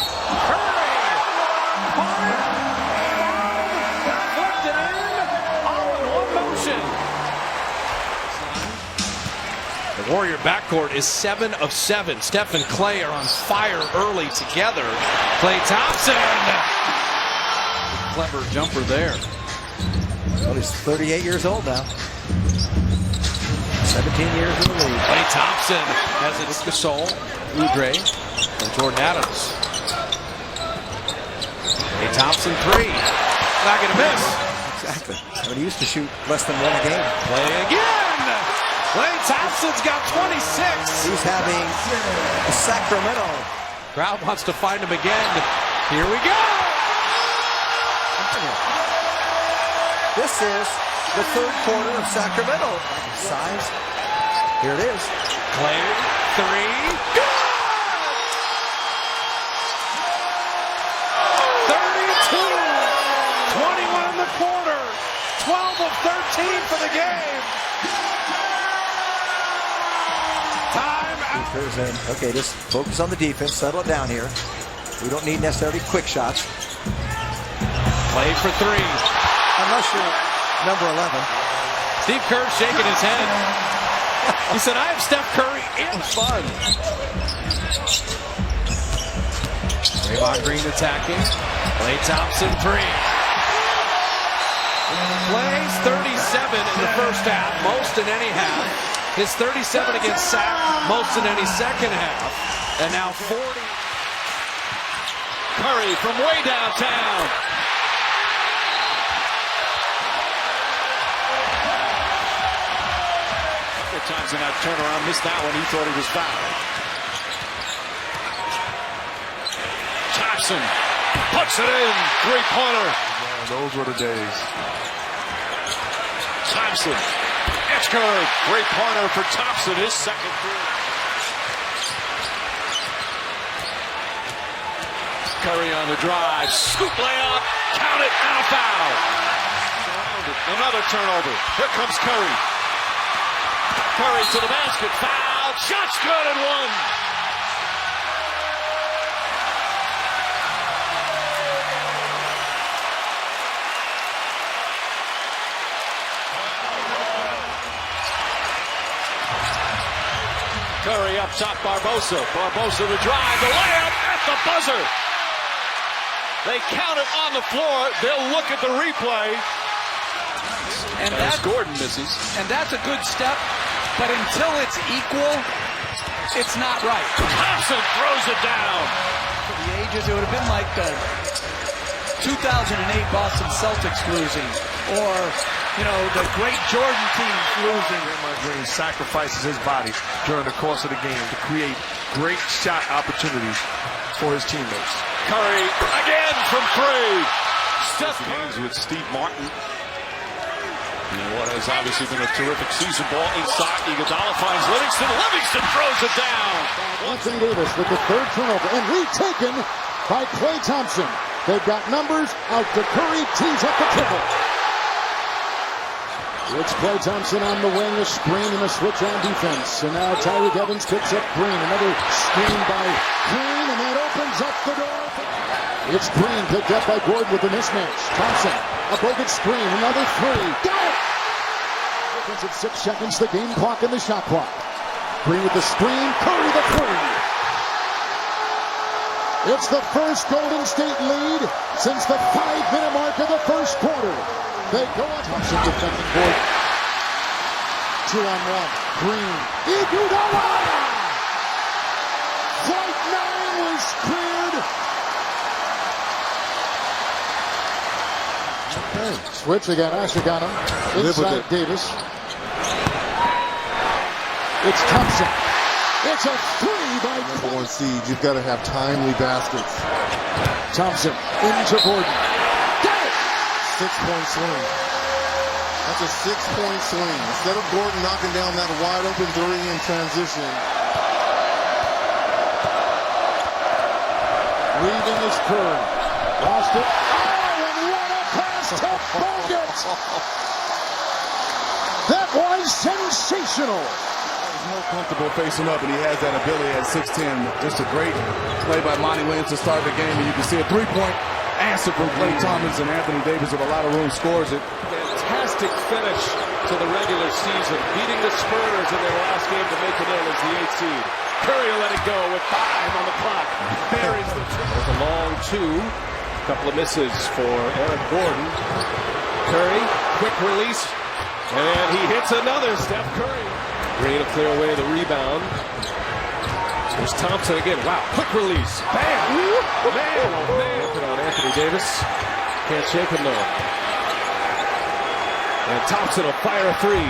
The Warrior backcourt is 7 of 7. Steph and Clay are on fire early together. Klay Thompson. Clever jumper there. Well, he's 38 years old now. 17 years in the league. Klay Thompson has it with Gasol, Udre, and Jordan Adams. Klay Thompson 3. Not going to miss. Exactly. I mean, he used to shoot less than 1 a game. Play again. Klay Thompson's got 26. He's having a Sacramento. Crowd wants to find him again. Here we go. This is the 3rd quarter of Sacramento. Size. Here it is. Klay 3. Good! 32. 21 in the quarter. 12 of 13 for the game. Okay, just focus on the defense. Settle it down here. We don't need necessarily quick shots. Clay for three. Unless you're number 11. Steve Kerr shaking his head. He said, I have Steph Curry in fun. Draymond Green attacking. Klay Thompson three. Plays 37 in the first half, most in any half. His 37 against Sac, most in any second half. And now 40. Curry from way downtown. Times in that turnaround, missed that one. He thought he was fouled. Thompson puts it in. Three-pointer. Man, those were the days. Thompson. Edge curve. Three-pointer for Thompson. His second three. Curry on the drive. Scoop layup. Count it. And a foul. Another turnover. Here comes Curry. Curry to the basket, foul, shot's good and one. Curry up top, Barbosa. Barbosa the drive, the layup at the buzzer. They count it on the floor. They'll look at the replay. And that's Gordon misses. And that's a good step. But until it's equal, it's not right. Thompson throws it down. For the ages, it would have been like the 2008 Boston Celtics losing, or, the great Jordan team losing. Draymond Green sacrifices his body during the course of the game to create great shot opportunities for his teammates. Curry again from three. Steph games with Steve Martin. What has obviously been a terrific season. Ball inside. Iguodala finds Livingston. Livingston throws it down. Anthony Davis with the third turnover and retaken by Klay Thompson. They've got numbers out to Curry. Tees up the triple. It's Klay Thompson on the wing, a screen and a switch on defense. And now Tyreek Evans picks up Green. Another screen by Green, and that opens up the door. It's Green picked up by Gordon with the mismatch. Thompson, a Bogut screen, another three. Got it! At 6 seconds, the game clock and the shot clock. Green with the screen, Curry the three. It's the first Golden State lead since the 5-minute mark of the first quarter. They go on. Thompson defending board. 2-on-1. Green. Iguodala! Flight 9 was cleared. Okay. Switch again. Asher got him. Inside Davis. It's Thompson. It's a three by number 1 seed. You've got to have timely baskets. Thompson into Gordon. Got it! 6-point swing. That's a 6-point swing. Instead of Gordon knocking down that wide open three in transition. Leaving is Curry. Lost it. Oh, and what a pass to Bogut! That was sensational. More comfortable facing up, and he has that ability at 6'10". Just a great play by Monty Williams to start the game, and you can see a three-point answer from Klay Thompson. And Anthony Davis with a lot of room scores it. Fantastic finish to the regular season, beating the Spurs in their last game to make it in as the 8th seed. Curry will let it go with 5 on the clock. Buries the triple. With a long two, a couple of misses for Eric Gordon. Curry, quick release, and he hits another. Steph Curry. Green will clear away the rebound. There's Thompson again. Wow, quick release. Bam! Man, oh man. Put on Anthony Davis. Can't shake him though. And Thompson will fire a three.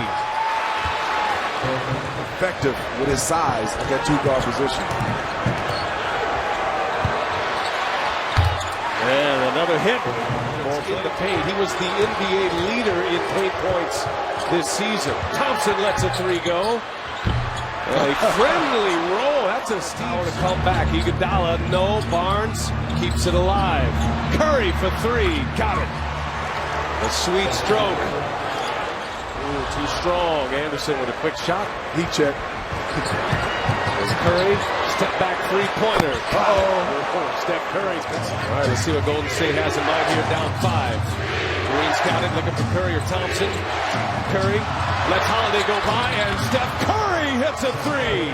Effective with his size at that two-guard position. And another hit. In the paint. He was the NBA leader in paint points this season. Thompson lets a three go. A friendly roll. That's a steal to come back. Iguodala, no. Barnes keeps it alive. Curry for three. Got it. A sweet stroke. Ooh, too strong. Anderson with a quick shot. Heat check. There's Curry. Step back three-pointer. Steph Curry. All right, let's see what Golden State has in mind here. Down 5. Green scouted, looking for Curry or Thompson. Curry lets Holiday go by, and Steph Curry hits a 3.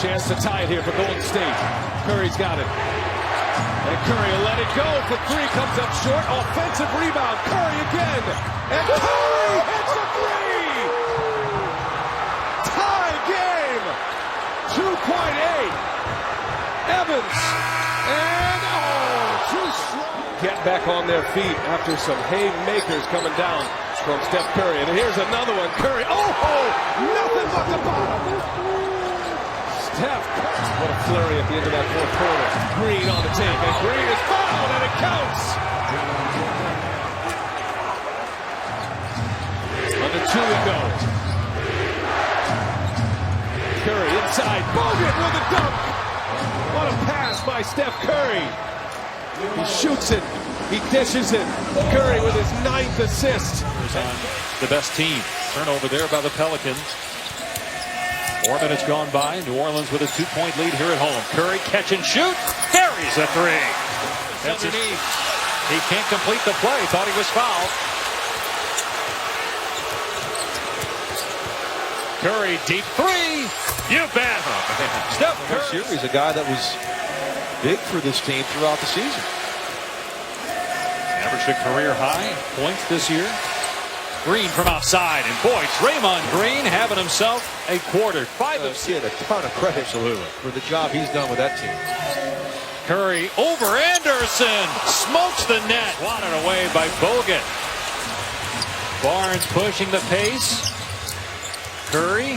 Chance to tie it here for Golden State. Curry's got it. And Curry will let it go for 3. Comes up short. Offensive rebound. Curry again. And Curry hits a 3. Tie game. 2.8. Evans. And too slow. Get back on their feet after some haymakers coming down from Steph Curry. And here's another one. Curry. Nothing but the bottom. Steph. What a flurry at the end of that fourth quarter. Green on the take, and Green is fouled, and it counts. On the 2 we go. Curry inside. Bogut with a dunk. What a pass by Steph Curry. He shoots it. He dishes it. Curry with his 9th assist. The best team. Turnover there by the Pelicans. 4 minutes gone by. New Orleans with a 2-point lead here at home. Curry catch and shoot. Buries a 3. That's underneath. He can't complete the play. Thought he was fouled. Curry deep 3. You bet. Steph Curry. Series, a guy that was big for this team throughout the season. Averaged a career high points this year. Green from outside, and boy, Draymond Green having himself a quarter. 5 of 6. Get a ton of credit for the job he's done with that team. Curry over Anderson, smokes the net. Wanted away by Bogut. Barnes pushing the pace. Curry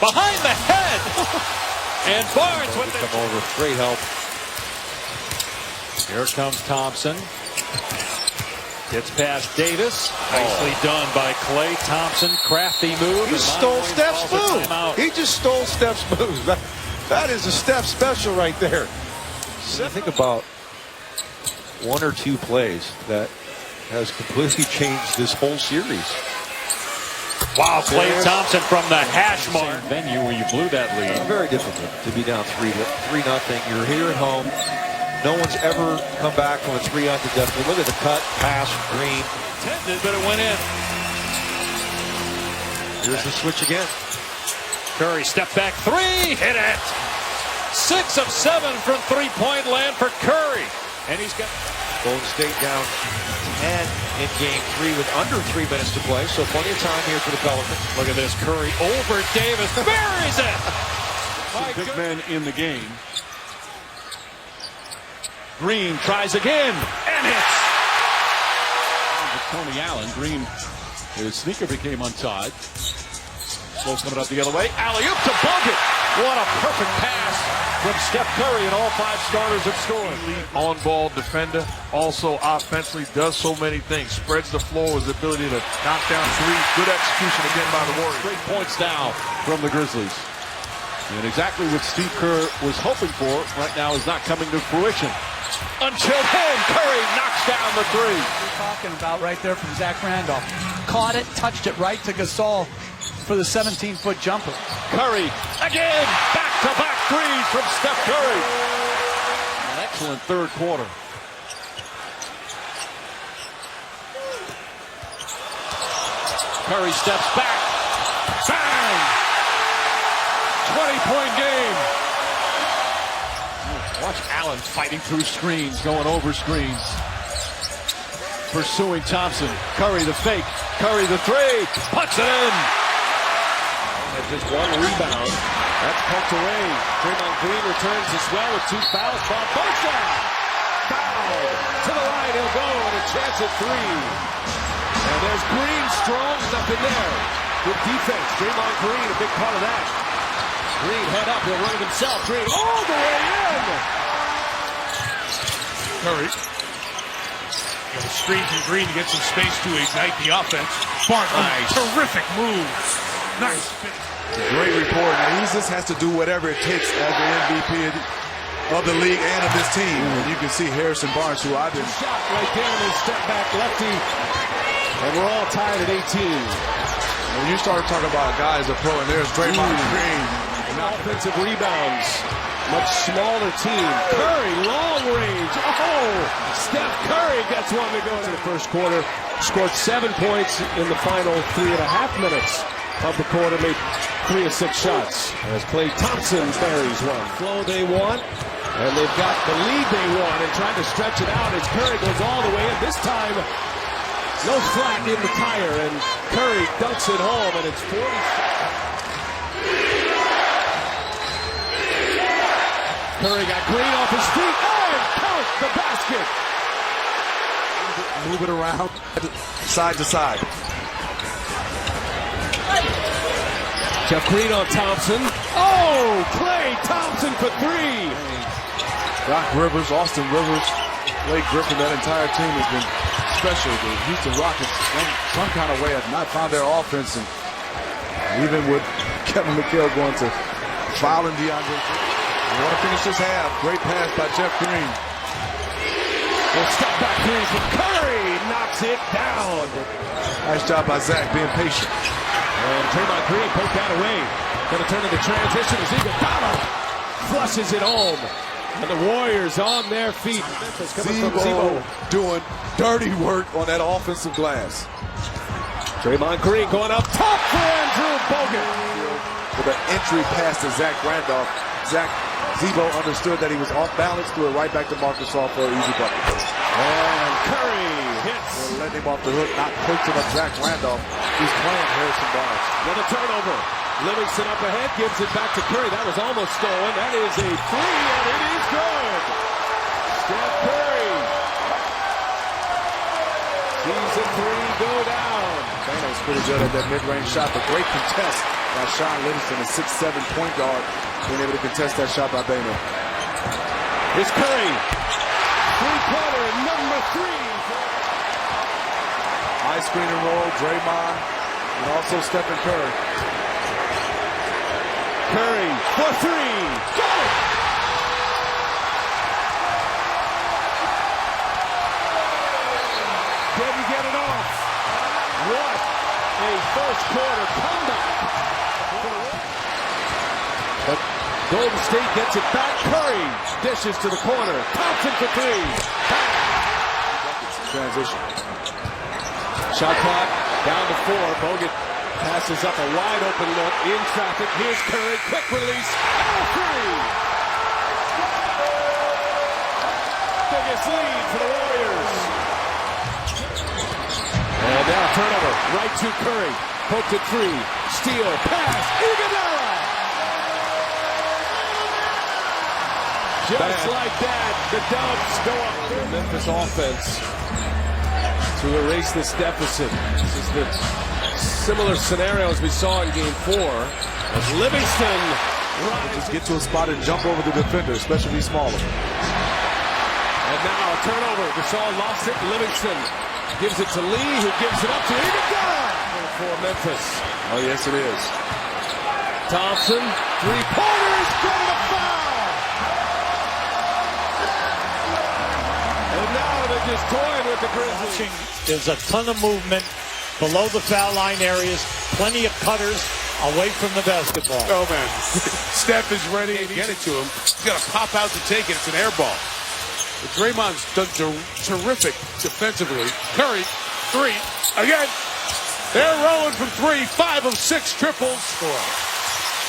behind the head, and Barnes with the come over. Great help. Here comes Thompson. Gets past Davis. Nicely done by Klay Thompson. Crafty move. He stole Steph's move. He just stole Steph's move. That is a Steph special right there. So think about 1 or 2 plays that has completely changed this whole series. Wow, Klay Thompson from the hash mark. Venue where you blew that lead. Very difficult to be down 3-0. You're here at home. No one's ever come back from a 3-0 deficit. Look at the cut, pass, Green. Intended, but it went in. Here's the switch again. Curry step back 3, hit it. 6 of 7 from 3-point land for Curry. And he's got Golden State down 10 in game 3 with under 3 minutes to play. So plenty of time here for the Pelicans. Look at this. Curry over Davis. Buries it. Big men in the game. Green tries again and hits. Tony Allen. Green, his sneaker became untied. Slow coming up the other way. Alley-oop to Bogut. What a perfect pass from Steph Curry, and all 5 starters have scored. On-ball defender, also offensively does so many things. Spreads the floor with his ability to knock down 3. Good execution again by the Warriors. Great points now from the Grizzlies. And exactly what Steve Kerr was hoping for right now is not coming to fruition. Until then, Curry knocks down the 3. We're talking about right there from Zach Randolph. Caught it, touched it right to Gasol for the 17-foot jumper. Curry again, back-to-back 3s from Steph Curry. An excellent third quarter. Curry steps back. Bang! 20-point game. Watch Allen fighting through screens, going over screens. Pursuing Thompson. Curry the fake. Curry the 3. Puts it in. And just 1 rebound. That's poked away. Draymond Green returns as well with 2 fouls. Barbosa. Foul. To the line he'll go, and a chance at 3. And there's Green strong. Nothing there. Good defense. Draymond Green, a big part of that. Green head up, he'll run it himself. Green all the way in. Curry. The screen from Green to get some space to ignite the offense. Nice. Terrific moves. Nice. Great report. Now he just has to do whatever it takes as the MVP of the league and of this team. And you can see Harrison Barnes, who I've been shot right there in his step back lefty. And we're all tied at 18. When you start talking about guys that pro, and there's Draymond Green. offensive rebounds. Much smaller team. Curry, long range. Oh, Steph Curry gets one to go in the first quarter. Scored 7 points in the final 3.5 minutes of the quarter. Made 3 of 6 shots. As Klay Thompson buries one. Flow they want. And they've got the lead they want and trying to stretch it out as Curry goes all the way in. This time, no flat in the tire, and Curry dunks it home, and it's 40. Curry got Green off his feet, and count the basket. Move it around, side to side. Jeff Green on Thompson. Oh, Klay Thompson for 3. Doc Rivers, Austin Rivers, Blake Griffin, that entire team has been special. The Houston Rockets, some kind of way, have not found their offense. And even with Kevin McHale going to foul and DeAndre, they want to finish this half. Great pass by Jeff Green. Well, step back three from Curry, knocks it down. Nice job by Zach being patient. And Draymond Green poked that away. Going to turn to the transition as Iguodala flushes it home. And the Warriors on their feet. Zebo doing dirty work on that offensive glass. Draymond Green going up top for Andrew Bogut. With an entry pass to Zach Randolph. Zebo understood that he was off balance, threw it right back to Marcus Gasol for an easy bucket. And Curry hits. Letting him off the hook, not coaching up Zach Randolph. He's playing Harrison Barnes. Another turnover. Livingston up ahead, gives it back to Curry. That was almost stolen. That is a 3, and it is good. Steph Curry sees a 3 go down. Bano's pretty good at that mid-range shot, but great contest by Sean Livingston, a 6'7" point guard, being able to contest that shot by Bano. Here's Curry. Three-pointer, number 3. High screen and roll, Draymond, and also Stephen Curry. Curry for 3. Got it! Didn't get it off. What a first quarter comeback. But Golden State gets it back. Curry dishes to the corner. Thompson for 3. Transition. Shot clock down to 4. Bogut passes up a wide open look in traffic. Here's Curry, quick release, and 3. Biggest lead for the Warriors. And now turnover, right to Curry. Poked at 3, steal, pass, Iguodala. Just like that, the Dubs go up. The Memphis offense to erase this deficit. This is the similar scenarios we saw in Game 4 as Livingston just get to a spot and jump over the defender, especially if he's smaller. And now a turnover. Gasol lost it. Livingston gives it to Lee, who gives it up to Iguodala for Memphis. Oh, yes, it is. Thompson, 3-pointers, getting a foul. And now they're just toying with the Grizzlies. There's a ton of movement below the foul line areas, plenty of cutters away from the basketball. Oh, man. Steph is ready to get it to him. He's got to pop out to take it. It's an air ball. But Draymond's done terrific defensively. Curry, 3. Again, they're rolling from 3. 5 of 6 triples.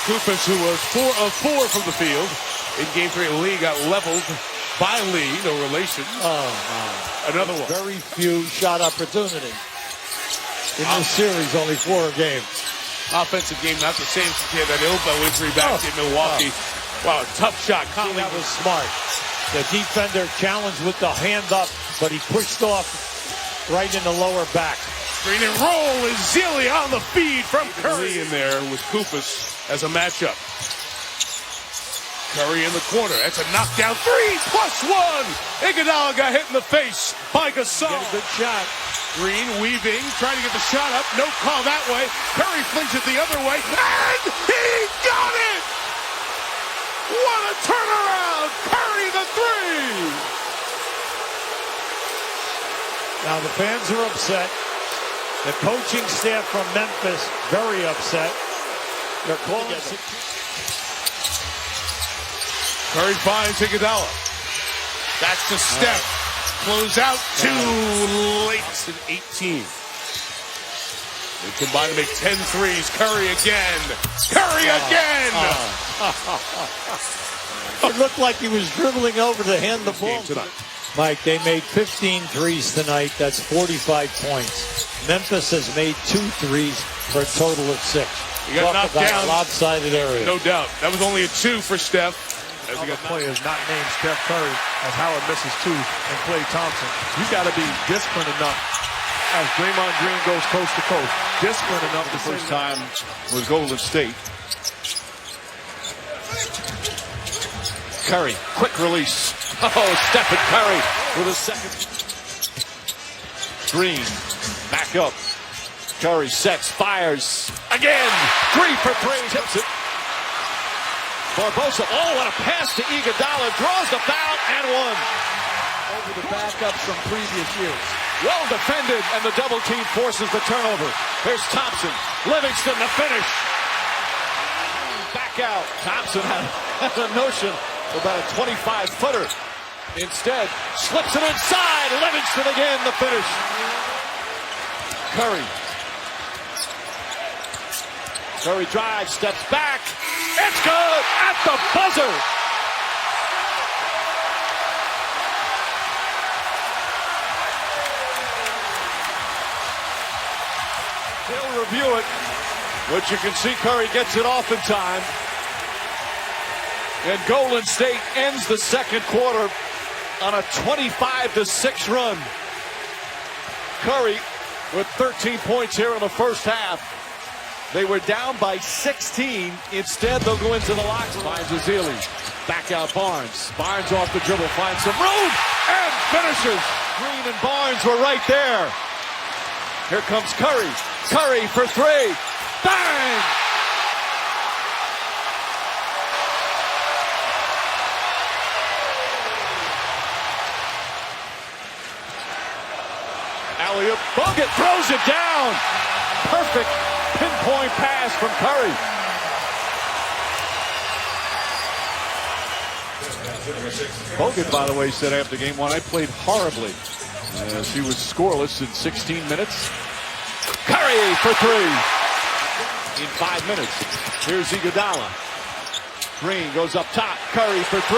Kufis, who was 4 of 4 from the field. In Game 3, Lee got leveled by Lee. No relation. Oh, my. Another one. Very few shot opportunities. In this series, only 4 a game. Offensive game, not the same since he had that elbow injury back in Milwaukee. Wow, tough shot. Conley was smart. The defender challenged with the hand up, but he pushed off right in the lower back. Screen and roll is Zealy on the feed from Curry in there with Kufis as a matchup. Curry in the corner. That's a knockdown 3+1. Iguodala got hit in the face by Gasol. Get a good shot. Green weaving, trying to get the shot up. No call that way. Curry flings it the other way, and he got it! What a turnaround! Curry the 3! Now the fans are upset. The coaching staff from Memphis very upset. They're calling it. Curry finds Iguodala. That's to Steph. Close out too late. It's an 18. They combine to make 10 threes. Curry again. Curry again. It looked like he was dribbling over to hand the ball. Mike, they made 15 threes tonight. That's 45 points. Memphis has made 2 threes for a total of 6. He got knocked down. A lopsided area. No doubt. That was only a 2 for Steph. As he got players not named Steph Curry as Howard misses 2 and Klay Thompson. You got to be disciplined enough as Draymond Green goes coast to coast. Disciplined enough the first time was Golden State. Curry, quick release. Oh, Stephen Curry with a second. Green, back up. Curry sets, fires. Again, 3 for 3. Tips it. Barbosa, oh, what a pass to Iguodala. Draws the foul and 1. Over the backups from previous years. Well defended, and the double team forces the turnover. Here's Thompson. Livingston to finish. Back out. Thompson had a notion about a 25-footer. Instead, slips it inside. Livingston again, the finish. Curry. Curry drives, steps back. It's good at the buzzer. He'll review it, but you can see Curry gets it off in time. And Golden State ends the second quarter on a 25-6 run. Curry with 13 points here in the first half. They were down by 16. Instead, they'll go into the locker room. Finds Ezeli. Back out Barnes. Barnes off the dribble. Finds some room and finishes. Green and Barnes were right there. Here comes Curry. Curry for 3. Bang! Alley-oop. Bogut throws it down. Perfect pinpoint pass from Curry. Bogut, by the way, said after game 1, I played horribly as he was scoreless in 16 minutes. Curry for 3 in 5 minutes. Here's Iguodala. Green goes up top. Curry for 3.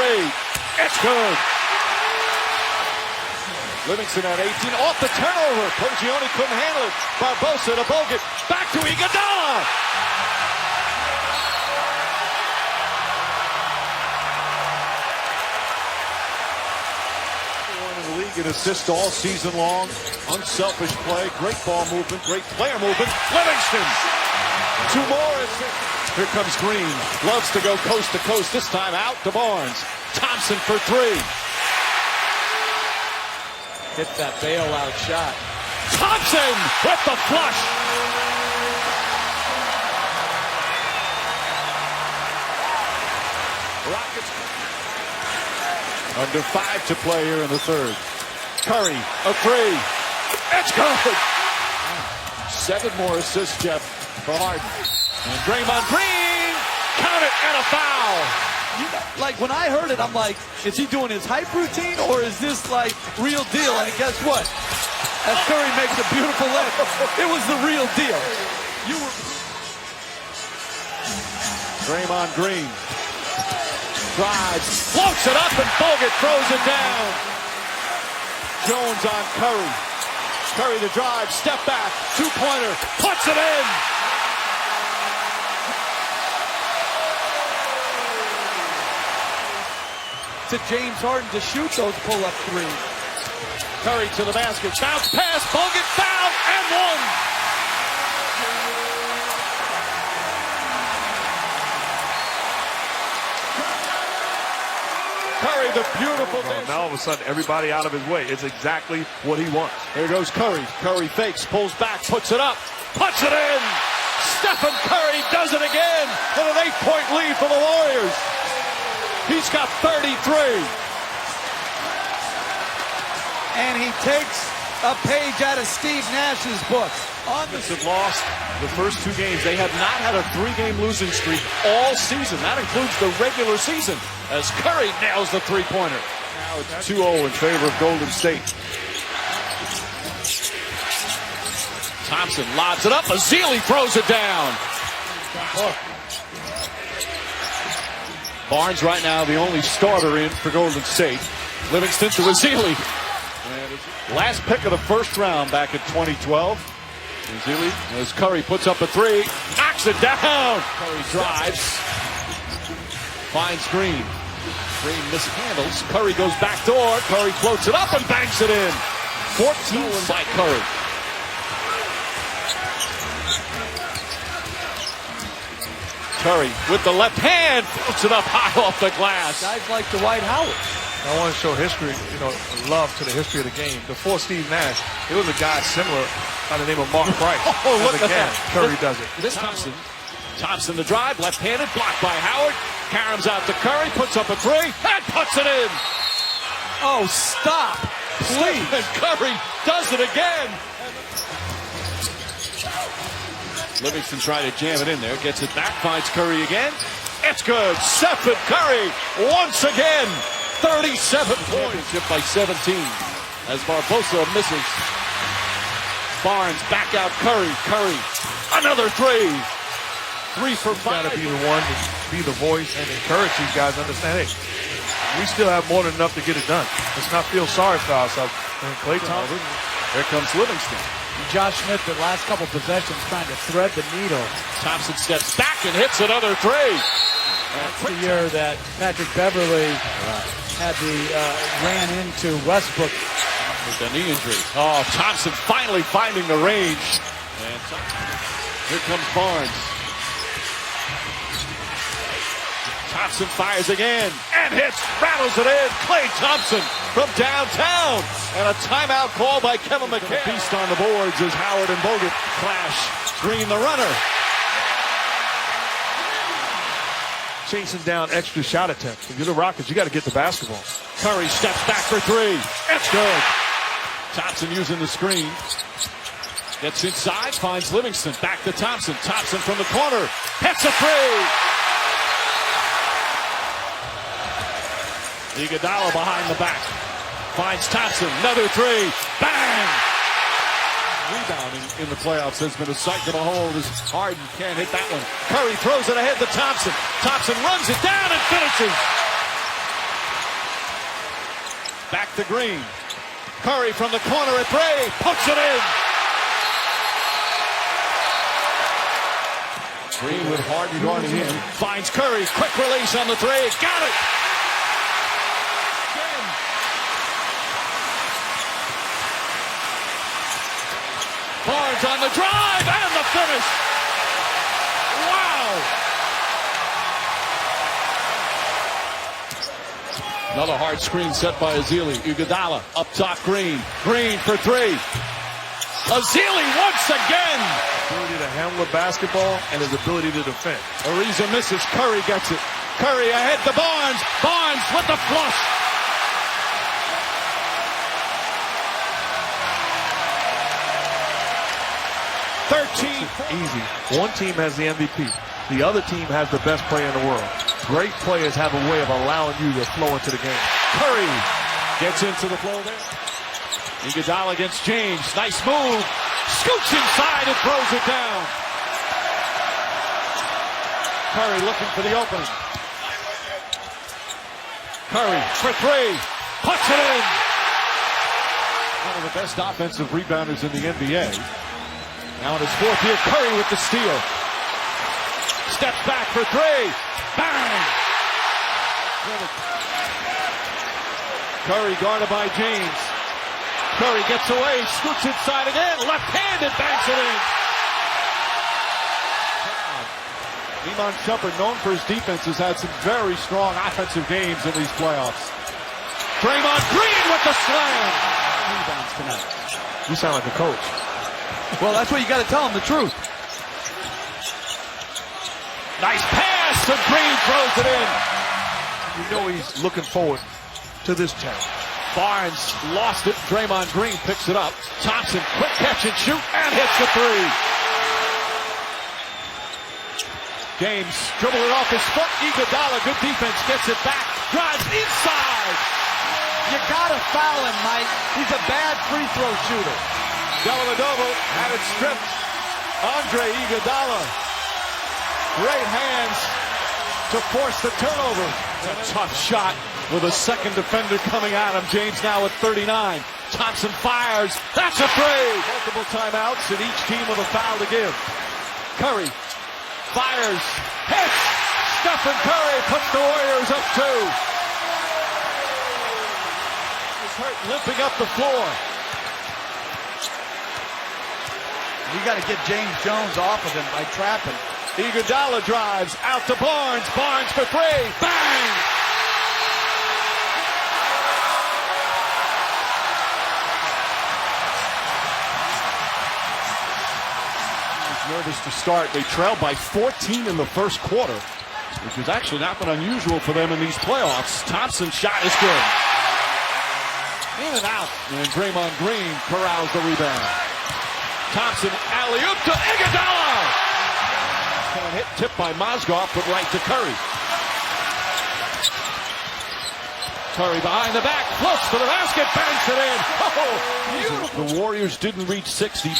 It's good. Livingston at 18. Off the turnover. Pergioni couldn't handle it. Barbosa to Bogut. Back to Iguodala. In the league in assists all season long. Unselfish play. Great ball movement. Great player movement. Livingston. 2 more assists. Here comes Green. Loves to go coast to coast. This time out to Barnes. Thompson for 3. Hit that bailout shot. Thompson with the flush. Rockets. Under 5 to play here in the third. Curry, a 3. It's good. 7 more assists, Jeff, for Harden. And Draymond Green, count it, and a foul. Like, when I heard it, I'm like, is he doing his hype routine, or is this, like, real deal? And guess what? As Curry makes a beautiful layup, it was the real deal. Draymond Green drives, floats it up, and Bogut throws it down. Jones on Curry. Curry the drive, step back, 2-pointer, puts it in. To James Harden to shoot those pull-up threes. Curry to the basket, bounce pass, Bogut foul, and 1. Curry, the beautiful dish. Now all of a sudden, everybody out of his way. It's exactly what he wants. Here goes Curry. Curry fakes, pulls back, puts it up, puts it in. Stephen Curry does it again, and an 8-point lead for the Warriors. He's got 33. And he takes a page out of Steve Nash's book. Have lost the first 2 games. They have not had a 3-game losing streak all season. That includes the regular season as Curry nails the three-pointer. Now it's 2-0 in favor of Golden State. Thompson lobs it up. Ezeli throws it down. Barnes right now the only starter in for Golden State. Livingston to Ezeli. Last pick of the first round back in 2012. Ezeli, as Curry puts up a 3, knocks it down. Curry drives, finds Green. Green mishandles. Curry goes back door. Curry floats it up and banks it in. 14 by Curry. Curry with the left hand floats it up high off the glass. Guys like Dwight Howard. I want to show history, love to the history of the game. Before Steve Nash, there was a guy similar by the name of Mark Price. Look at again, that. Curry does it. This Thompson the drive, left-handed, blocked by Howard. Caroms out to Curry, puts up a 3, and puts it in. Oh, stop, please. And Curry does it again. Livingston trying to jam it in there, gets it back, finds Curry again. It's good. Stephen Curry once again. 37 points by 17 as Barbosa misses. Barnes back out Curry. Curry, another 3. 3 for 5. Got to be the one to be the voice and encourage these guys to understand, hey, we still have more than enough to get it done. Let's not feel sorry for ourselves. And Klay Thompson. Here comes Livingston. Josh Smith, the last couple possessions, trying to thread the needle. Thompson steps back and hits another 3. That's the year that Patrick Beverly ran into Westbrook with a knee injury. Oh, Thompson finally finding the range. And here comes Barnes. Thompson fires again and hits, rattles it in. Klay Thompson from downtown. And a timeout call by Kevin McHale. Beast on the boards as Howard and Bogut clash. Screen the runner. Chasing down extra shot attempts. If you're the Rockets, you got to get the basketball. Curry steps back for 3. It's good. Thompson using the screen. Gets inside, finds Livingston. Back to Thompson. Thompson from the corner. Hits a 3. Iguodala behind the back. Finds Thompson. Another 3. Bang! Rebounding in the playoffs has been a sight to behold as Harden can't hit that one. Curry throws it ahead to Thompson. Thompson runs it down and finishes. Back to Green. Curry from the corner at 3. Puts it in. Green with Harden guarding him. Finds Curry. Quick release on the 3. Got it. Barnes on the drive and the finish. Wow. Another hard screen set by Ezeli. Iguodala up top Green. Green for 3. Ezeli once again. Ability to handle the basketball and his ability to defend. Ariza misses. Curry gets it. Curry ahead to Barnes. Barnes with the flush. Easy. One team has the MVP. The other team has the best player in the world. Great players have a way of allowing you to flow into the game. Curry gets into the flow there. Iguodala against James. Nice move. Scoots inside and throws it down. Curry looking for the opening. Curry for 3. Puts it in. One of the best offensive rebounders in the NBA. Now in his 4th year, Curry with the steal. Steps back for 3. Bang! Curry guarded by James. Curry gets away, scoots inside again. Left-handed, banks it in. Iman Shumpert, known for his defense, has had some very strong offensive games in these playoffs. Draymond Green with the slam. Rebounds tonight. You sound like a coach. Well, that's what you got to tell him, the truth. Nice pass, and Green throws it in. You know he's looking forward to this challenge. Barnes lost it. Draymond Green picks it up. Thompson, quick catch and shoot, and hits the three. James dribble it off his foot. Iguodala, good defense, gets it back. Drives inside. You gotta foul him, Mike. He's a bad free throw shooter. Dellavedova had it stripped. Andre Iguodala. Great hands to force the turnover. A tough shot with a second defender coming at him. James now at 39. Thompson fires. That's a three. Multiple timeouts and each team with a foul to give. Curry fires. Hits. Stephen Curry puts the Warriors up 2. He's hurt, limping up the floor. You got to get James Jones off of him by trapping. Iguodala drives out to Barnes. Barnes for three. Bang! Nervous to start. They trailed by 14 in the first quarter, which has actually not been unusual for them in these playoffs. Thompson's shot is good. In and out. And Draymond Green corrals the rebound. Thompson alley-oop to Iguodala. Can't hit, tipped by Mozgov, but right to Curry. Curry behind the back, floats to the basket, banks it in. Oh, beautiful. The Warriors didn't reach 60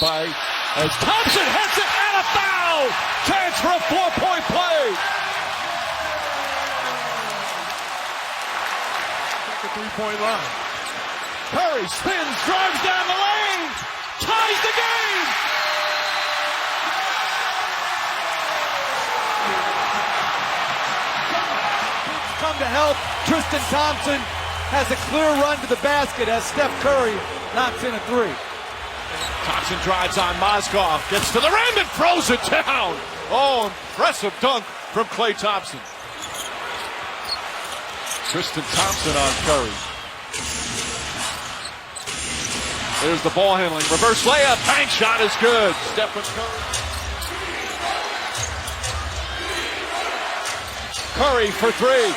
as Thompson hits it and a foul. Chance for a 4-point play. At the 3-point line. Curry spins, drives down the lane, ties the game. Come to help. Tristan Thompson has a clear run to the basket as Steph Curry knocks in a three. Thompson drives on Mozgov, gets to the rim and throws it down. Oh, impressive dunk from Klay Thompson. Tristan Thompson on Curry. There's the ball handling. Reverse layup. Bank shot is good. Stephen Curry. Curry for three.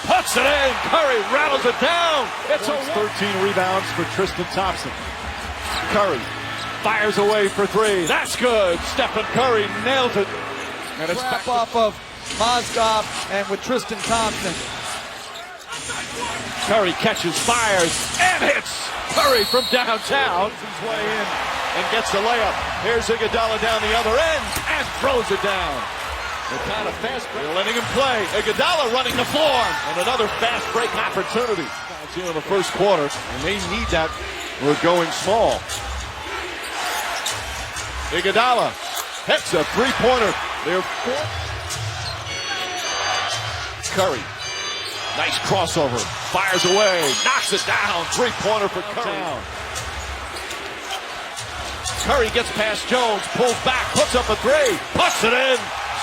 Puts it in. Curry rattles it down. It's 13 rebounds for Tristan Thompson. Curry fires away for three. That's good. Stephen Curry nails it. And it's back off of Mozgov and with Tristan Thompson. Curry catches, fires, and hits. Curry from downtown. His way in and gets the layup. Here's Iguodala down the other end and throws it down. They're kind of fast break. They're letting him play. Iguodala running the floor. And another fast break opportunity. Here in the first quarter, and they need that. We're going small. Iguodala hits a three-pointer. They're four. Curry. Nice crossover. Fires away. Knocks it down. Three-pointer for Curry. Curry gets past Jones. Pulls back. Puts up a three. Puts it in.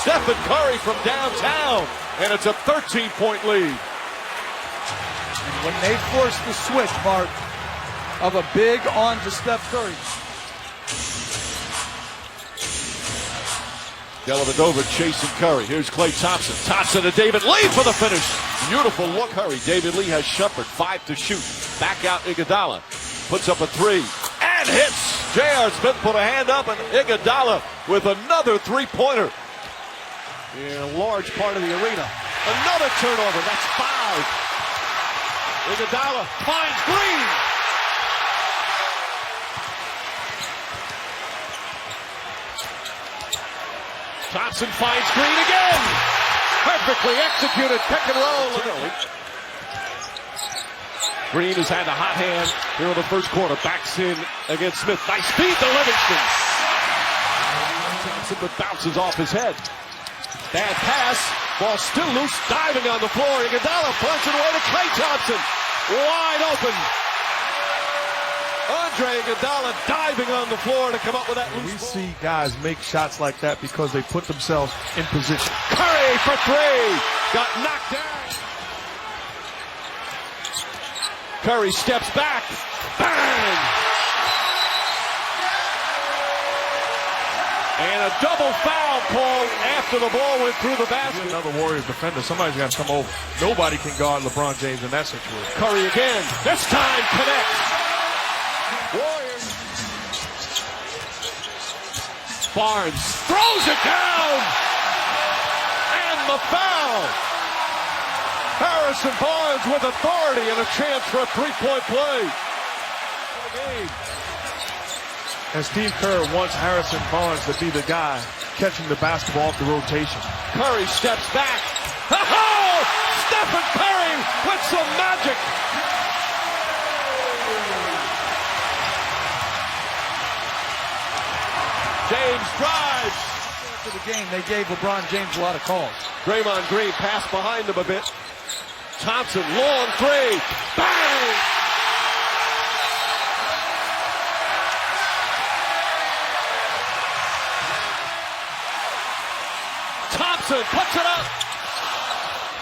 Stephen Curry from downtown. And it's a 13-point lead. When they force the switch, Mark, of a big on to Steph Curry. Dellavedova chasing Curry. Here's Klay Thompson. Thompson to David Lee for the finish. Beautiful look. Curry. David Lee has Shumpert. 5 to shoot. Back out Iguodala. Puts up a three. And hits. J.R. Smith put a hand up, and Iguodala with another three-pointer. In a large part of the arena. Another turnover. That's 5. Iguodala finds Green. Thompson finds Green again. Perfectly executed pick and roll. Green has had a hot hand here in the first quarter. Backs in against Smith. Nice feed to Livingston. Thompson but bounces off his head. Bad pass. Ball still loose. Diving on the floor. Iguodala punts it away to Klay Thompson. Wide open. Andre Iguodala diving on the floor to come up with that loose ball. We see guys make shots like that because they put themselves in position. Curry for three. Got knocked down. Curry steps back. Bang! And a double foul called after the ball went through the basket. Another Warriors defender. Somebody's got to come over. Nobody can guard LeBron James in that situation. Curry again. This time connects. Warriors. Barnes throws it down. And the foul. Harrison Barnes with authority and a chance for a three-point play. And Steve Kerr wants Harrison Barnes to be the guy catching the basketball off the rotation. Curry steps back. Oh! Stephen Curry with some magic. James drives. After the game, they gave LeBron James a lot of calls. Draymond Green passed behind him a bit. Thompson, long three. Bang! Thompson puts it up.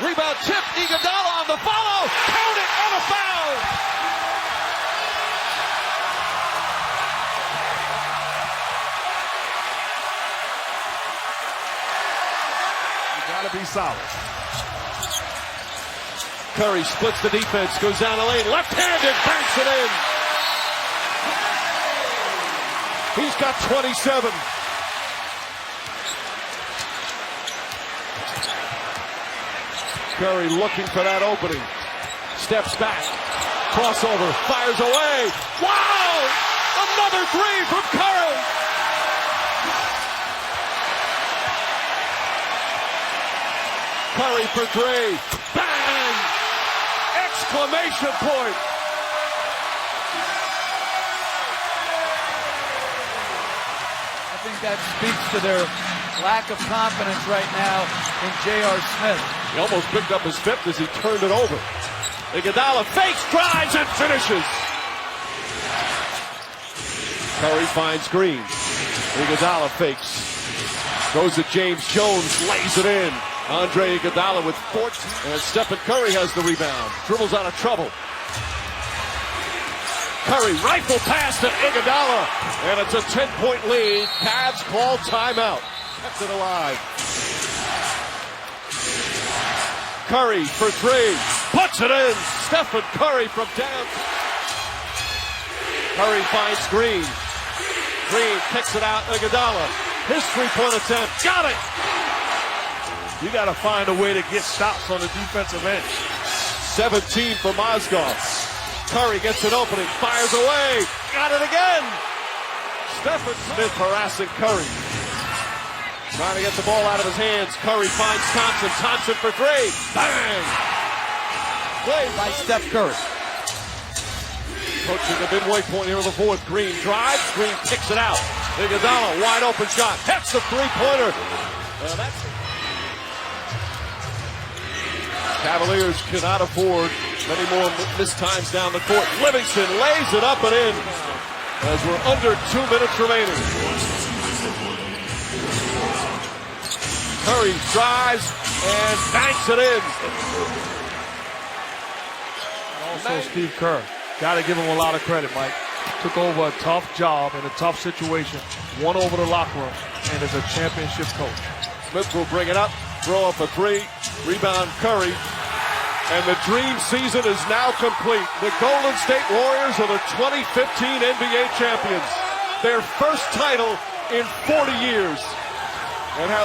Rebound tip. Iguodala on the follow. Count it and a foul. You got to be solid. Curry splits the defense, goes down the lane, left-handed, banks it in. He's got 27. Curry looking for that opening. Steps back. Crossover. Fires away. Wow! Another three from Curry. Curry for three. Bang! Exclamation point. I think that speaks to their lack of confidence right now in J.R. Smith. He almost picked up his fifth as he turned it over. Iguodala fakes, drives, and finishes. Curry finds Green. Iguodala fakes. Goes to James Jones, lays it in. Andre Iguodala with 14. And Stephen Curry has the rebound. Dribbles out of trouble. Curry, rifle pass to Iguodala. And it's a 10-point lead. Cavs call timeout. Kept it alive. Curry for three. Puts it in. Stephen Curry from down. Curry finds Green. Green kicks it out. Iguodala. His three-point attempt. Got it. You got to find a way to get stops on the defensive end. 17 for Mozgov. Curry gets an opening. Fires away. Got it again. Stephen Smith harassing Curry. Trying to get the ball out of his hands. Curry finds Thompson. Thompson for three. Bang! Play by Steph Curry. Approaching the midway point here of the fourth. Green drives. Green kicks it out. Iguodala, wide open shot. Hits the three-pointer. That's it. Cavaliers cannot afford many more missed times down the court. Livingston lays it up and in as we're under 2 minutes remaining. Curry drives and banks it in. Also, Steve Kerr. Got to give him a lot of credit, Mike. Took over a tough job in a tough situation. Won over the locker room and is a championship coach. Smith will bring it up. Throw up a three. Rebound Curry. And the dream season is now complete. The Golden State Warriors are the 2015 NBA champions. Their first title in 40 years. And how